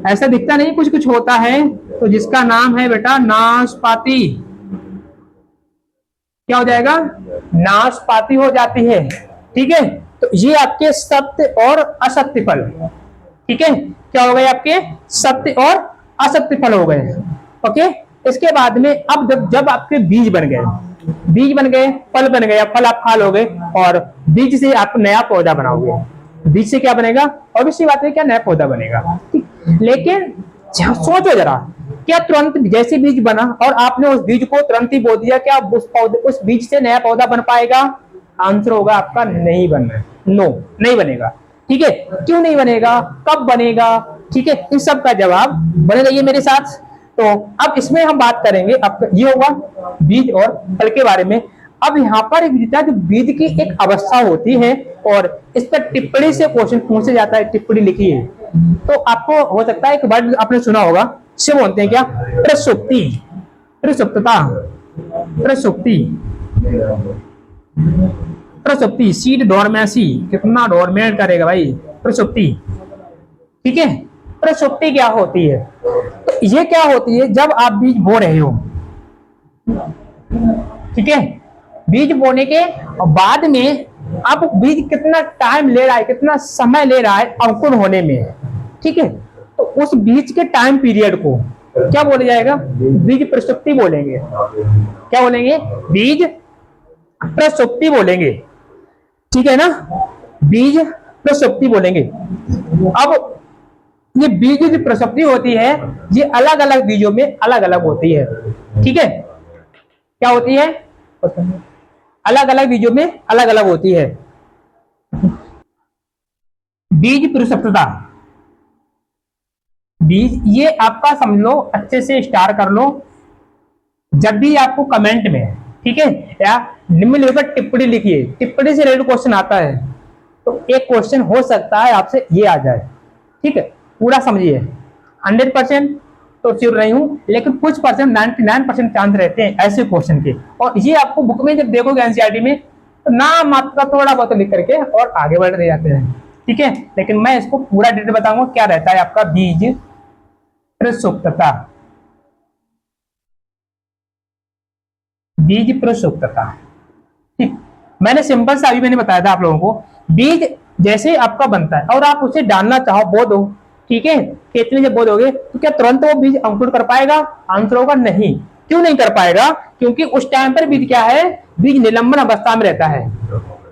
ऐसा दिखता नहीं, कुछ कुछ होता है, तो जिसका नाम है बेटा नाशपाती। क्या हो जाएगा? नाशपाती हो जाती है। ठीक है, तो ये आपके सत्य और असत्य फल, ठीक है, क्या हो गए आपके? सत्य और असत्य फल हो गए। ओके, इसके बाद में अब जब आपके बीज बन गए, बीज बन गए, फल बन गया, फल आप खा लोगे, और बीज से आप नया पौधा बनाओगे। बीज से क्या बनेगा? ऑब्वियसली बात है, क्या नया पौधा बनेगा। लेकिन सोचो जरा, क्या तुरंत जैसे बीज बना और आपने उस बीज को तुरंत ही बो दिया, क्या उस बीज से नया पौधा बन पाएगा? आंसर होगा आपका नहीं बनना, नो, नहीं बनेगा। ठीक है, क्यों नहीं बनेगा? कब बनेगा? ठीक है, इन सब का जवाब बने रहिए मेरे साथ। तो अब इसमें हम बात करेंगे, अब ये होगा बीज और फल के बारे में। अब यहाँ पर एक जो बीज की एक अवस्था होती है, और इस पर टिप्पणी से क्वेश्चन पूछा जाता है, टिप्पणी लिखिए। तो आपको हो सकता है एक वर्ड आपने सुना होगा, से बोलते हैं क्या? प्रसुप्ति, प्रसुप्तता, प्रसुप्ति, प्रसुप्ति, सीड डोरमेसी, कितना डोरमेट करेगा भाई, प्रसुप्ति। ठीक है, प्रसुप्ति क्या होती है? तो ये क्या होती है? जब आप बीज बो रहे हो, ठीक है, बीज बोने के बाद में आप बीज कितना टाइम ले रहा है, कितना समय ले रहा है अंकुर होने में, ठीक है, तो उस बीज के टाइम पीरियड को क्या बोला जाएगा? बीज प्रसुप्ति बोलेंगे। क्या बोलेंगे? बीज प्रसुप्ति बोलेंगे, ठीक है ना, बीज प्रसुप्ति बोलेंगे। अब ये बीज जो प्रसुप्ति होती है ये अलग अलग बीजों में अलग अलग होती है, ठीक है, क्या होती है, अलग अलग बीजों में अलग अलग होती है। बीज प्रसुप्तता, बीज ये आपका समझ लो, अच्छे से स्टार कर लो, जब भी आपको कमेंट में, ठीक है, या निम्नलिखित टिप्पणी लिखिए, टिप्पणी से रिलेटेड क्वेश्चन आता है तो एक क्वेश्चन हो सकता है आपसे ये आ जाए, ठीक है, पूरा समझिए। 100% तो श्योर नहीं हूं, लेकिन कुछ परसेंट 99% चांस रहते हैं ऐसे क्वेश्चन के, और ये आपको बुक में जब देखोगे एनसीईआरटी में तो नाम आपका थोड़ा बहुत लिख करके और आगे बढ़ रहे जाते हैं, ठीक है, लेकिन मैं इसको पूरा डिटेल बताऊंगा क्या रहता है आपका बीज प्रसुप्तता। बीज प्रसुप्तता, ठीक, मैंने सिंपल सा अभी मैंने बताया था आप लोगों को, बीज जैसे आपका बनता है और आप उसे डालना चाहो बो दो, ठीक है, खेत में जब बो दोगे तो क्या तुरंत वो बीज अंकुर कर पाएगा? आंसर होगा नहीं। क्यों नहीं कर पाएगा? क्योंकि उस टाइम पर बीज क्या है, बीज निलंबन अवस्था में रहता है।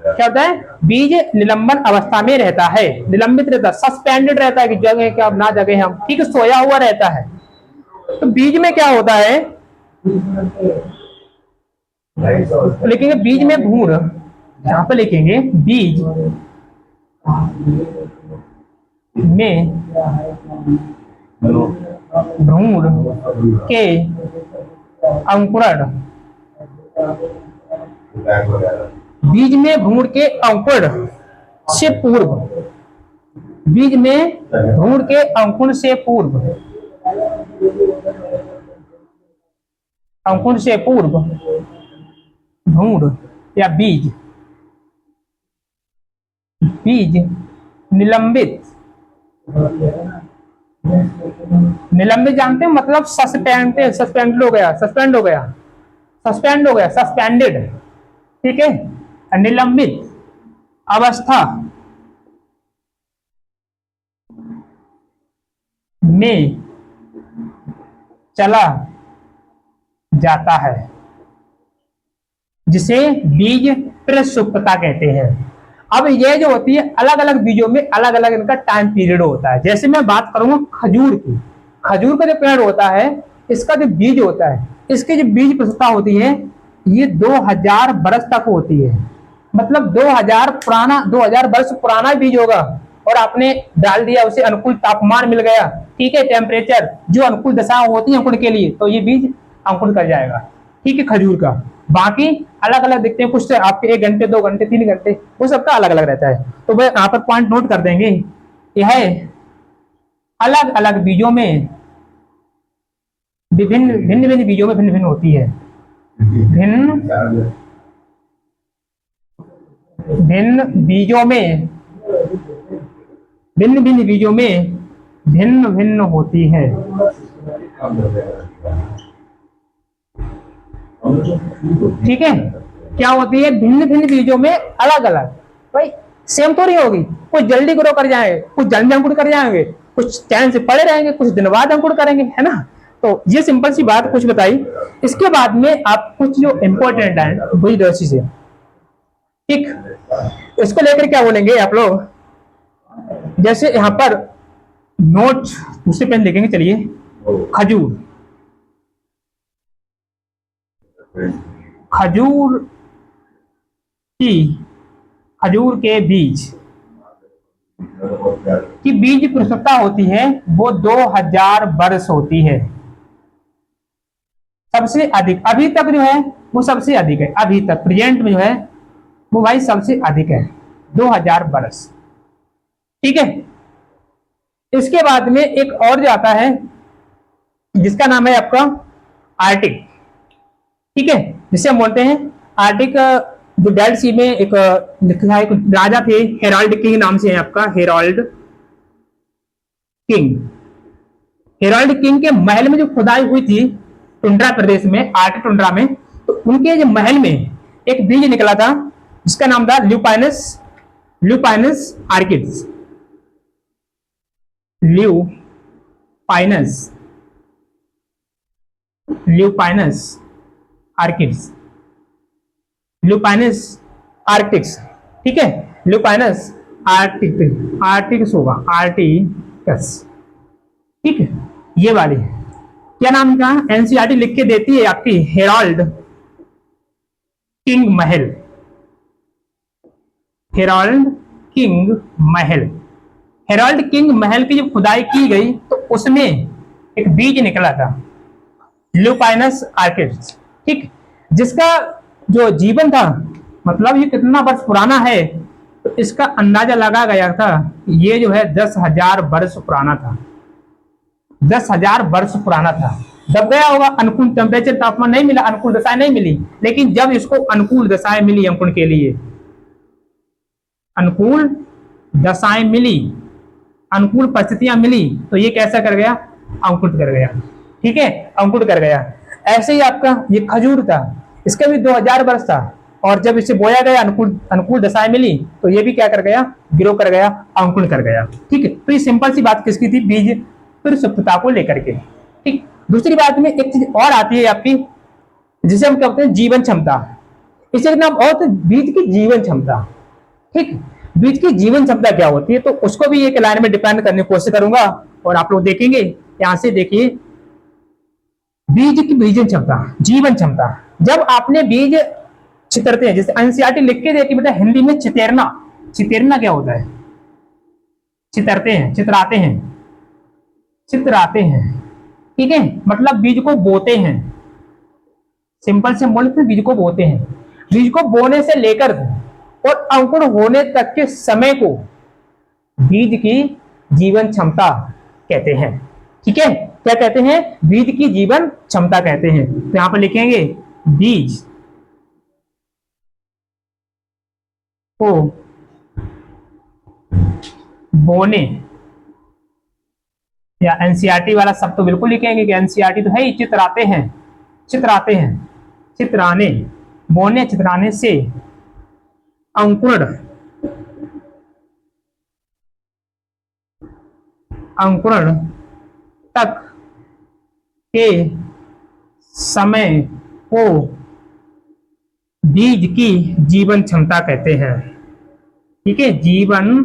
क्या होता है? बीज निलंबन अवस्था में रहता है, निलंबित रहता है, सस्पेंडेड रहता है कि जगह क्या ना जगह हम, ठीक है, सोया हुआ रहता है। तो बीज में क्या होता है, लिखेंगे बीज में भ्रूण, यहां पर लिखेंगे बीज में भ्रूण के अंकुरण, बीज में भ्रूण के अंकुरण से पूर्व, बीज में भ्रूण के अंकुरण से पूर्व, अंकुरण से पूर्व भ्रूण या बीज, बीज निलंबित, निलंबित जानते हैं मतलब सस्पेंडेड, सस्पेंडेड हो गया, सस्पेंड हो गया, सस्पेंड हो गया, सस्पेंडेड, ठीक है, निलंबित अवस्था में चला जाता है, जिसे बीज प्रसुप्तता कहते हैं। अब ये जो होती है अलग अलग बीजों में अलग अलग इनका टाइम पीरियड होता है। जैसे मैं बात करूंगा खजूर की, खजूर का जो पेड़ होता है इसका जो बीज होता है, इसकी जो बीज प्रसुप्तता होती है ये 2000 वर्ष तक होती है। मतलब 2000 वर्ष पुराना बीज होगा और आपने डाल दिया, उसे अनुकूल तापमान मिल गया, ठीक है, टेम्परेचर जो अनुकूल दशा होती है अंकुरण के लिए, तो ये बीज अंकुरण कर जाएगा, ठीक है, खजूर का। बाकी अलग अलग दिखते हैं, कुछ आपके 1 घंटे 2 घंटे 3 घंटे, वो सबका अलग अलग रहता है। तो वह यहाँ पर पॉइंट नोट कर देंगे, यह अलग अलग बीजों में विभिन्न भिन्न भिन्न बीजों में भिन्न भिन्न होती है, भिन्न भिन्न बीजों में, भिन्न भिन्न बीजों में भिन्न भिन्न होती है। ठीक है, क्या होती है, भिन्न भिन्न बीजों में अलग अलग, भाई सेम तो नहीं होगी, कुछ जल्दी ग्रो कर जाएंगे, कुछ जल्दी अंकुर कर जाएंगे, कुछ टाइम से पड़े रहेंगे, कुछ दिन बाद अंकुर करेंगे, है ना। तो ये सिंपल सी बात कुछ बताई। इसके बाद में आप कुछ जो इंपॉर्टेंट है वही 2 चीजें, ठीक, इसको लेकर क्या बोलेंगे आप लोग, जैसे यहां पर नोट दूसरे पेन लिखेंगे, चलिए, खजूर, खजूर की, खजूर के बीज की बीज प्रसुप्तता होती है वो 2000 वर्ष होती है, सबसे अधिक, अभी तक जो है वो सबसे अधिक है, अभी तक प्रेजेंट में जो है वो भाई सबसे अधिक है, 2000 वर्ष, ठीक है। इसके बाद में एक और जो आता है जिसका नाम है आपका आर्टिक, ठीक है, जिसे हम बोलते हैं आर्टिक, जो डेड सी में एक लिखा है, राजा थे हेराल्ड किंग नाम से है आपका, हेराल्ड किंग, हेराल्ड किंग के महल में जो खुदाई हुई थी टुंड्रा प्रदेश में, आर्टिक टुंड्रा में, तो उनके जो महल में एक बीज निकला था जिसका नाम था ल्यूपाइनस, ल्यूपाइनस आर्किड्स, ल्यूपाइनस, ल्यूपाइनस आर्किड्स। ल्यूपाइनस आर्टिक्स, ठीक है, ल्यूपाइनस आर्टिक्स होगा, आर्टिकस, ठीक है, ये वाली क्या नाम का एनसीईआरटी लिख के देती है आपकी हेराल्ड किंग महल, हेराल्ड किंग महल, हेराल्ड किंग महल की जब खुदाई की गई तो उसमें एक बीज निकला था ल्यूपाइनस आर्किड्स, ठीक, जिसका जो जीवन था, मतलब ये कितना वर्ष पुराना है, तो इसका अंदाजा लगा गया था ये जो है 10,000 वर्ष पुराना था, 10,000 वर्ष पुराना था। जब गया होगा अनुकूल टेम्परेचर तापमान नहीं मिला, अनुकूल दशाएं नहीं मिली, लेकिन जब इसको अनुकूल दशाएं मिली अंकुरण के लिए, अनुकूल दशाएं मिली, अनुकूल परिस्थितियां मिली, तो ये कैसा कर गया, अंकुरित कर गया, ठीक है, अंकुरित कर गया। ऐसे ही आपका ये खजूर था, इसका भी 2000 वर्ष था, और जब इसे बोया गया अनुकूल दशाएं मिली, तो ये भी क्या कर गया, ग्रो कर गया, अंकुरित कर गया, ठीक है। तो ये सिंपल सी बात किसकी थी, बीज फिर सुप्तता को लेकर के, ठीक। दूसरी बात में एक चीज और आती है आपकी, जिसे हम कहते हैं जीवन क्षमता, इसे नाम और तो बीज की जीवन क्षमता, ठीक। बीज की जीवन क्षमता क्या होती है, तो उसको भी एक लाइन में डिपेंड करने की कोशिश करूंगा, और आप लोग देखेंगे यहां से, देखिए बीज की बीजन क्षमता, जीवन क्षमता, जब आपने बीज छितरते हैं, जैसे एनसीईआरटी लिख के देती बेटा हिंदी में चितेरना, चितेरना क्या होता है, चितरते हैं, चितराते हैं, चितराते हैं, ठीक है, मतलब बीज को बोते हैं, सिंपल से बोले तो बीज को बोते हैं, बीज को बोने से लेकर और अंकुर होने तक के समय को बीज की जीवन क्षमता कहते हैं, ठीक है, क्या कहते हैं, बीज की जीवन क्षमता कहते हैं। तो यहां पर लिखेंगे बीज को बोने, या एनसीईआरटी वाला सब तो बिल्कुल लिखेंगे कि एनसीईआरटी तो है ही, चितराते हैं, चितराते हैं, चितराने, बोने चितराने से अंकुरण, अंकुरण तक के समय को बीज की जीवन क्षमता कहते हैं, ठीक है, जीवन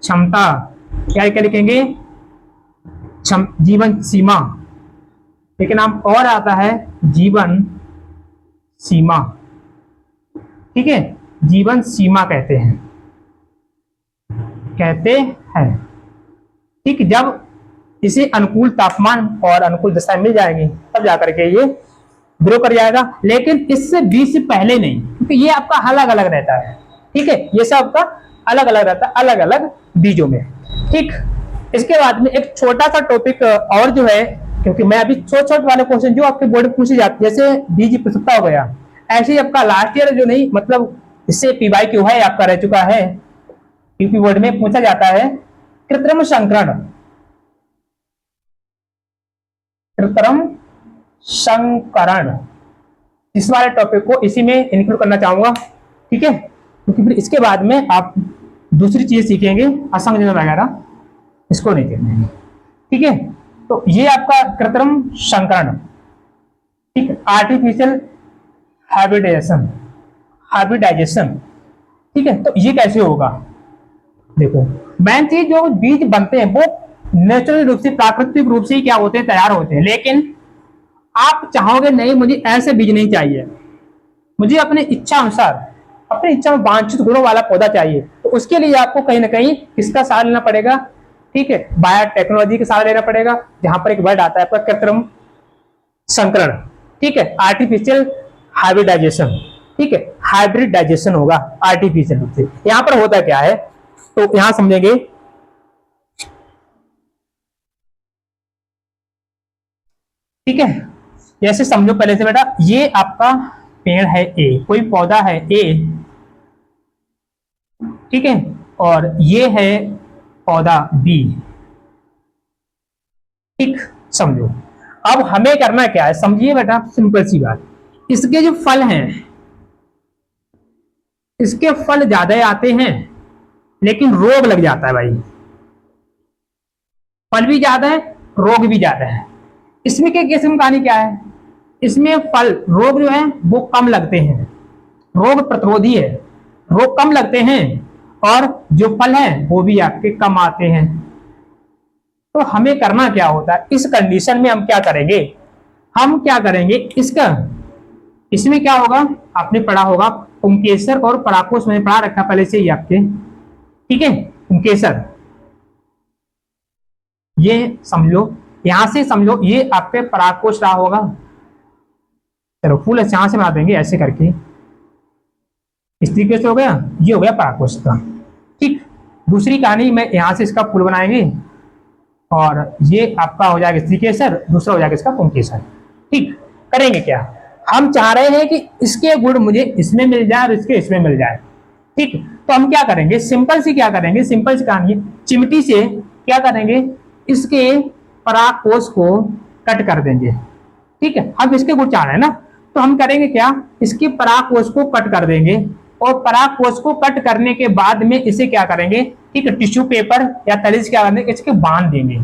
क्षमता, क्या क्या लिखेंगे, जीवन सीमा, एक नाम और आता है जीवन सीमा, ठीक है, जीवन सीमा कहते हैं, कहते हैं, ठीक। जब इसे अनुकूल तापमान और अनुकूल दशाएं मिल जाएंगी तब जाकर के ये ग्रो कर जाएगा, लेकिन इससे 20 से पहले नहीं, क्योंकि ये आपका अलग अलग रहता है, ठीक है, ये सब आपका अलग अलग रहता है, अलग अलग बीजों में, ठीक। इसके बाद में एक छोटा सा टॉपिक और जो है, क्योंकि मैं अभी छोटे छोटे वाले क्वेश्चन जो आपके बोर्ड में पूछे जाते हैं, जैसे बीज प्रसुप्ता हो गया, ऐसे ही आपका लास्ट ईयर जो नहीं, मतलब इससे PYQ है आपका रह चुका है, यूपी बोर्ड में पूछा जाता है कृत्रिम संकरण, कृत्रिम संकरण, इस वाले टॉपिक को इसी में इंक्लूड करना चाहूंगा, ठीक है, क्योंकि फिर इसके बाद में आप दूसरी चीज सीखेंगे, असंगठन वगैरह, इसको नहीं करना, ठीक है। तो ये आपका कृत्रिम संकरण, ठीक, आर्टिफिशियल हाइब्रिडाइजेशन, हाइब्रिडाइजेशन, ठीक है। तो ये कैसे होगा, देखो मेन चीज जो बीज बनते हैं वो नेचुरल रूप से, प्राकृतिक रूप से ही क्या होते हैं, तैयार होते हैं, लेकिन आप चाहोगे नहीं मुझे ऐसे बीज नहीं चाहिए, मुझे अपने इच्छा अनुसार, अपनी इच्छा में वांछित गुणों वाला पौधा चाहिए, तो उसके लिए आपको कहीं ना कहीं किसका सहारा लेना पड़ेगा, ठीक है, बायोटेक्नोलॉजी का सहारा लेना पड़ेगा, जहां पर एक वर्ड आता है आपका कृत्रिम संकरण, ठीक है, आर्टिफिशियल हाइब्रिडाइजेशन, ठीक है, हाइब्रिडाइजेशन होगा आर्टिफिशियल रूप से। यहां पर होता क्या है, तो यहां समझेंगे, ठीक है, जैसे समझो पहले से बेटा, ये आपका पेड़ है ए, कोई पौधा है ए, ठीक है, और ये है पौधा बी, ठीक, समझो। अब हमें करना क्या है, समझिए बेटा, सिंपल सी बात, इसके जो फल हैं, इसके फल ज्यादा आते हैं, लेकिन रोग लग जाता है भाई, फल भी ज्यादा है, रोग भी ज्यादा है। इसमें क्या, केस में कहानी क्या है, इसमें फल, रोग जो है वो कम लगते हैं, रोग प्रतिरोधी है, रोग कम लगते हैं और जो फल है वो भी आपके कम आते हैं। तो हमें करना क्या होता है इस कंडीशन में, हम क्या करेंगे, हम क्या करेंगे इसका, इसमें क्या होगा आपने पढ़ा होगा पुंकेसर और पराकोष, मैंने पढ़ा रखा पहले से ही आपके, ठीक है। पुंकेसर ये समझो, यहां से समझो ये आपके पराकोष रहा होगा, चलो फुल यहां से बना देंगे ऐसे करके, इस तरीके से हो गया, ये हो गया पराकोष का, ठीक। दूसरी कहानी में यहां से इसका फुल बनाएंगे और ये आपका हो जाएगा स्त्रीकेसर, दूसरा हो जाएगा इसका पुंकेसर, ठीक। करेंगे क्या, हम चाह रहे हैं कि इसके गुण मुझे इसमें मिल जाए और इसके इसमें मिल जाए, ठीक। तो हम क्या करेंगे, सिंपल सी क्या करेंगे, सिंपल सी कहानी, चिमटी से क्या करेंगे, इसके परागकोश को कट कर देंगे, ठीक है। हम इसके गुण चाह रहे हैं ना, तो हम करेंगे क्या, इसके परागकोश को कट कर देंगे और परागकोश को कट करने के बाद में इसे क्या करेंगे, ठीक है, टिश्यू पेपर या तली से क्या करेंगे, इसके बांध देंगे,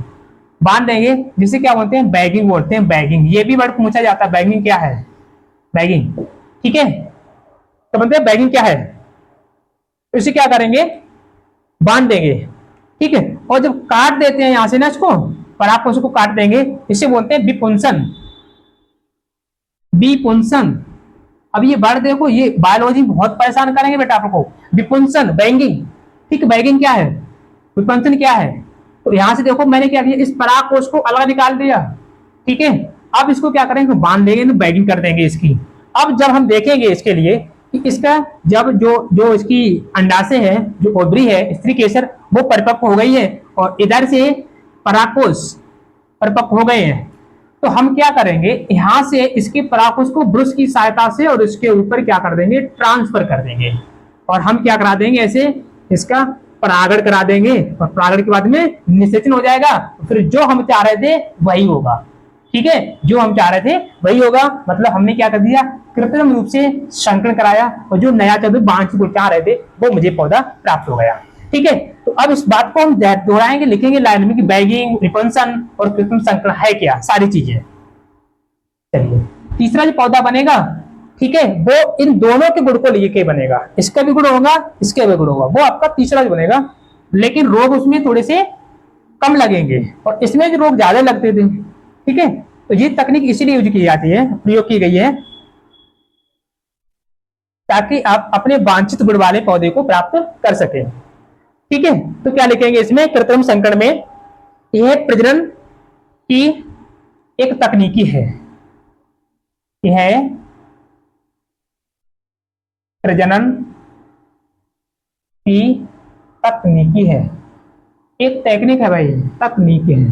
बांध देंगे, जिसे क्या बोलते हैं, बैगिंग बोलते हैं, बैगिंग। ये भी वर्ड पूछा जाता है, बैगिंग क्या है, बैगिंग, ठीक है। तो बोलते हैं बैगिंग क्या है, तो इसे क्या करेंगे, बांध देंगे, ठीक है। और जब काट देते हैं यहां से ना इसको, परागकोश को काट देंगे, इसे बोलते हैं विपुंसन, विपुंसन। अब ये वर्ड देखो, ये बायोलॉजी बहुत परेशान करेंगे बेटा आपको, विपुंसन, बैंगिंग, ठीक है। बैंगिंग क्या है, विपुंसन क्या है, तो यहां से देखो मैंने क्या किया, इस परागकोश को अलग निकाल दिया, ठीक है। अब इसको क्या करेंगे, बांध देंगे, तो बैगिंग कर देंगे इसकी। अब जब हम देखेंगे इसके लिए कि इसका जब जो इसकी अंडाशय है, जो ओवरी है, स्त्रीकेसर, वो परिपक्व हो गई है और इधर से परागकोश परिपक्व हो गए हैं, तो हम क्या करेंगे, यहां से इसके परागकोश को ब्रश की सहायता से और इसके ऊपर क्या कर देंगे, ट्रांसफर कर देंगे, और हम क्या करा देंगे, ऐसे इसका परागण करा देंगे, और परागण के बाद में निषेचन हो जाएगा, फिर जो हम चाह रहे थे वही होगा, ठीक है। जो हम चाह रहे थे वही होगा, मतलब हमने क्या कर दिया, कृत्रिम रूप से संकरण कराया, और जो नया चौधरी बांझ को चाह रहे थे वो मुझे पौधा प्राप्त हो गया, ठीक है। तो अब इस बात को हम दोहराएंगे, लिखेंगे लाइन में कि बैगिंग, रिपल्सन और कृत्रिम संकरण है क्या, सारी चीजें। चलिए, तीसरा जो पौधा बनेगा, ठीक है, वो इन दोनों के गुण को लेके बनेगा, इसका भी गुण होगा, इसका भी गुण होगा, वो आपका तीसरा जो बनेगा, लेकिन रोग उसमें थोड़े से कम लगेंगे और इसमें जो रोग ज्यादा लगते थे, ठीक है। तो ये तकनीक इसीलिए यूज की जाती है, प्रयोग की गई है, ताकि आप अपने वांछित गुण वाले पौधे को प्राप्त कर सके, ठीक है। तो क्या लिखेंगे इसमें, कृत्रिम संकरण में यह प्रजनन की एक तकनीकी है, यह प्रजनन की तकनीकी है, एक टेक्निक है भाई, तकनीक है,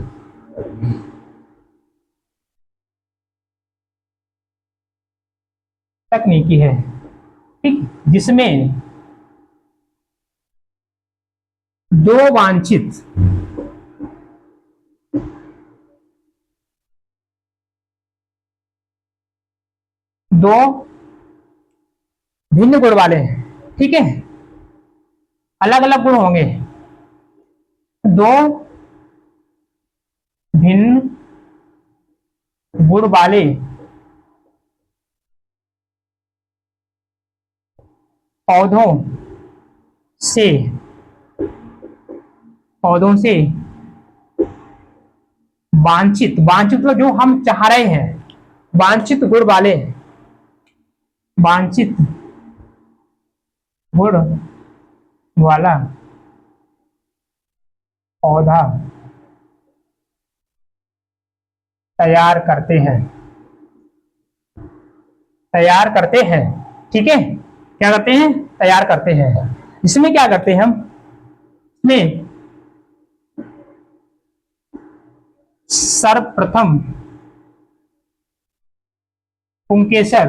तकनीकी है, ठीक, जिसमें दो वांछित दो भिन्न गुण वाले हैं, ठीक है, अलग अलग गुण होंगे, दो भिन्न गुण वाले पौधों से वांछित, वांछित तो जो हम चाह रहे हैं, वांछित गुण वाले, वांछित गुण वाला पौधा तैयार करते हैं, तैयार करते हैं, ठीक है। क्या करते हैं, तैयार करते हैं। इसमें क्या करते हैं हम, इसमें सर्वप्रथम पुंकेसर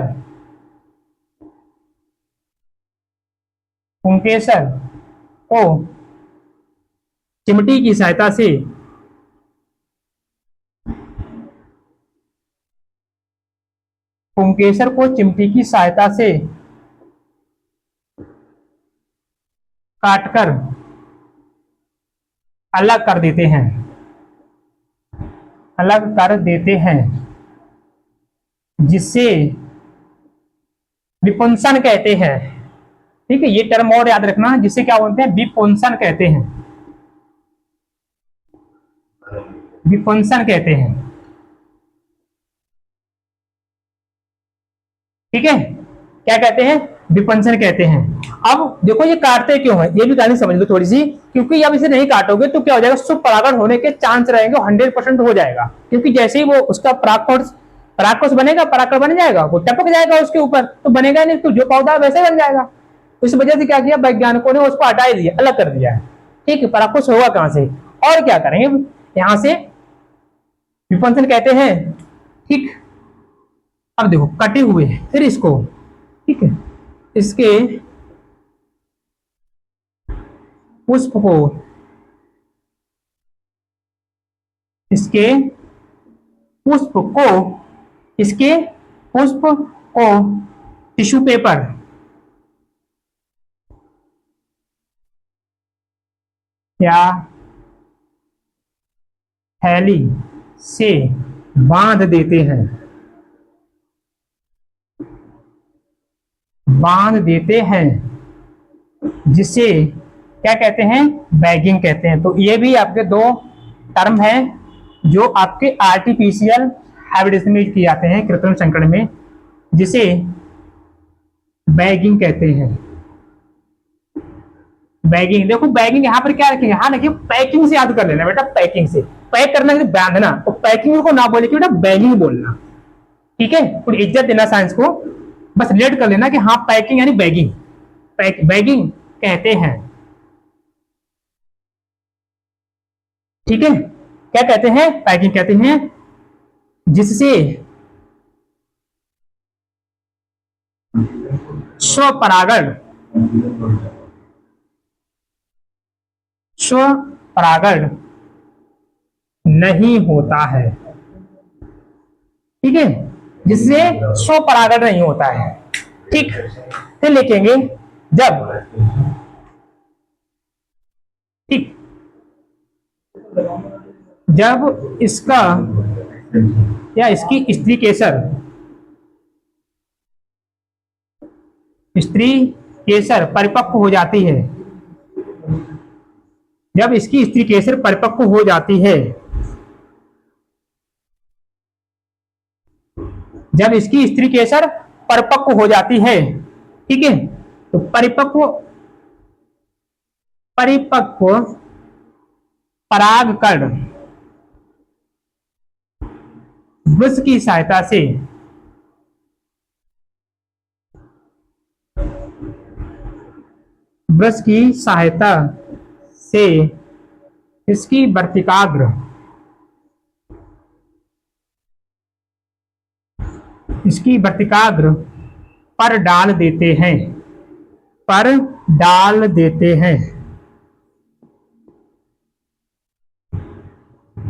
को चिमटी की सहायता से पुंकेसर को चिमटी की सहायता से काटकर अलग कर देते हैं, अलग कर देते हैं, जिससे विपुंसन कहते हैं। ठीक है, ये टर्म और याद रखना, जिसे क्या बोलते हैं, विपुंसन कहते हैं, विपुंसन कहते हैं। ठीक है, क्या कहते हैं, विपुंसन कहते हैं। अब देखो ये काटते क्यों है, ये भी कहानी समझ लो थोड़ी सी, क्योंकि जब इसे नहीं काटोगे तो क्या हो जाएगा, सुपरागण होने के चांस रहेंगे 100% हो जाएगा, क्योंकि जैसे ही वो उसका परागकोश बनेगा, परागकण बन जाएगा, वो टपक जाएगा उसके ऊपर, तो बनेगा नहीं, तो जो पौधा वैसे बन जाएगा। तो इस वजह से क्या किया वैज्ञानिकों ने, उसको हटा ही दिया, अलग कर दिया है। ठीक है, परागकोश होगा कहां से, और क्या करेंगे, यहां से विपुंसन कहते हैं। ठीक, अब देखो कटे हुए, फिर इसको, ठीक है, इसके पुष्प को, इसके पुष्प को, इसके पुष्प को टिश्यू पेपर या थैली से बांध देते हैं, बांध देते हैं, जिसे क्या कहते हैं, बैगिंग कहते हैं। तो ये भी आपके दो टर्म है जो आपके आर्टिफिशियल हाइब्रिडेशन में किए जाते हैं, कृत्रिम संकरण में, जिसे बैगिंग कहते हैं। बैगिंग, देखो बैगिंग यहाँ पर क्या रखेंगे, यहाँ देखिए पैकिंग से याद कर लेना बेटा, पैकिंग से, पैक करना है बांधना, तो पैकिंग को ना बोले कि बेटा बैगिंग बोलना। ठीक है, थोड़ी इज्जत देना साइंस को, बस लेट कर लेना कि हाँ पैकिंग यानी बैगिंग, बैगिंग कहते हैं। ठीक है, क्या कहते हैं, पैकिंग कहते हैं, जिससे स्वपरागण, स्वपरागण नहीं होता है। ठीक है, जिससे स्वपरागण नहीं होता है। ठीक, फिर लिखेंगे जब, ठीक, जब इसका या इसकी स्त्री केसर, स्त्री केसर परिपक्व हो जाती है, जब इसकी स्त्री केसर परिपक्व हो जाती है, जब इसकी स्त्री केसर परिपक्व हो जाती है, ठीक है, तो परिपक्व, परिपक्व परागकण वृष की सहायता से, वृष की सहायता से इसकी वर्तिकाग्र, इसकी वर्तिकाग्र पर डाल देते हैं, पर डाल देते हैं।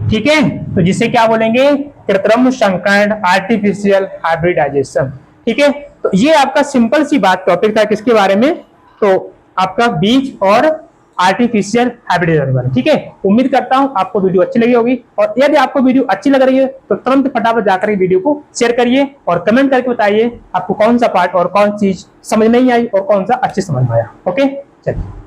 ठीक है, तो जिसे क्या बोलेंगे, कृत्रिम संकरण, आर्टिफिशियल हाइब्रिडाइजेशन। ठीक है, तो ये आपका सिंपल सी बात टॉपिक था किसके बारे में, तो आपका बीज और आर्टिफिशियल हाइब्रिडाइजेशन। ठीक है, उम्मीद करता हूं आपको वीडियो अच्छी लगी होगी, और यदि आपको वीडियो अच्छी लग रही है तो तुरंत फटाफट जाकर वीडियो को शेयर करिए और कमेंट करके बताइए आपको कौन सा पार्ट और कौन चीज समझ नहीं आई और कौन सा अच्छे समझ में आया। ओके, चलिए।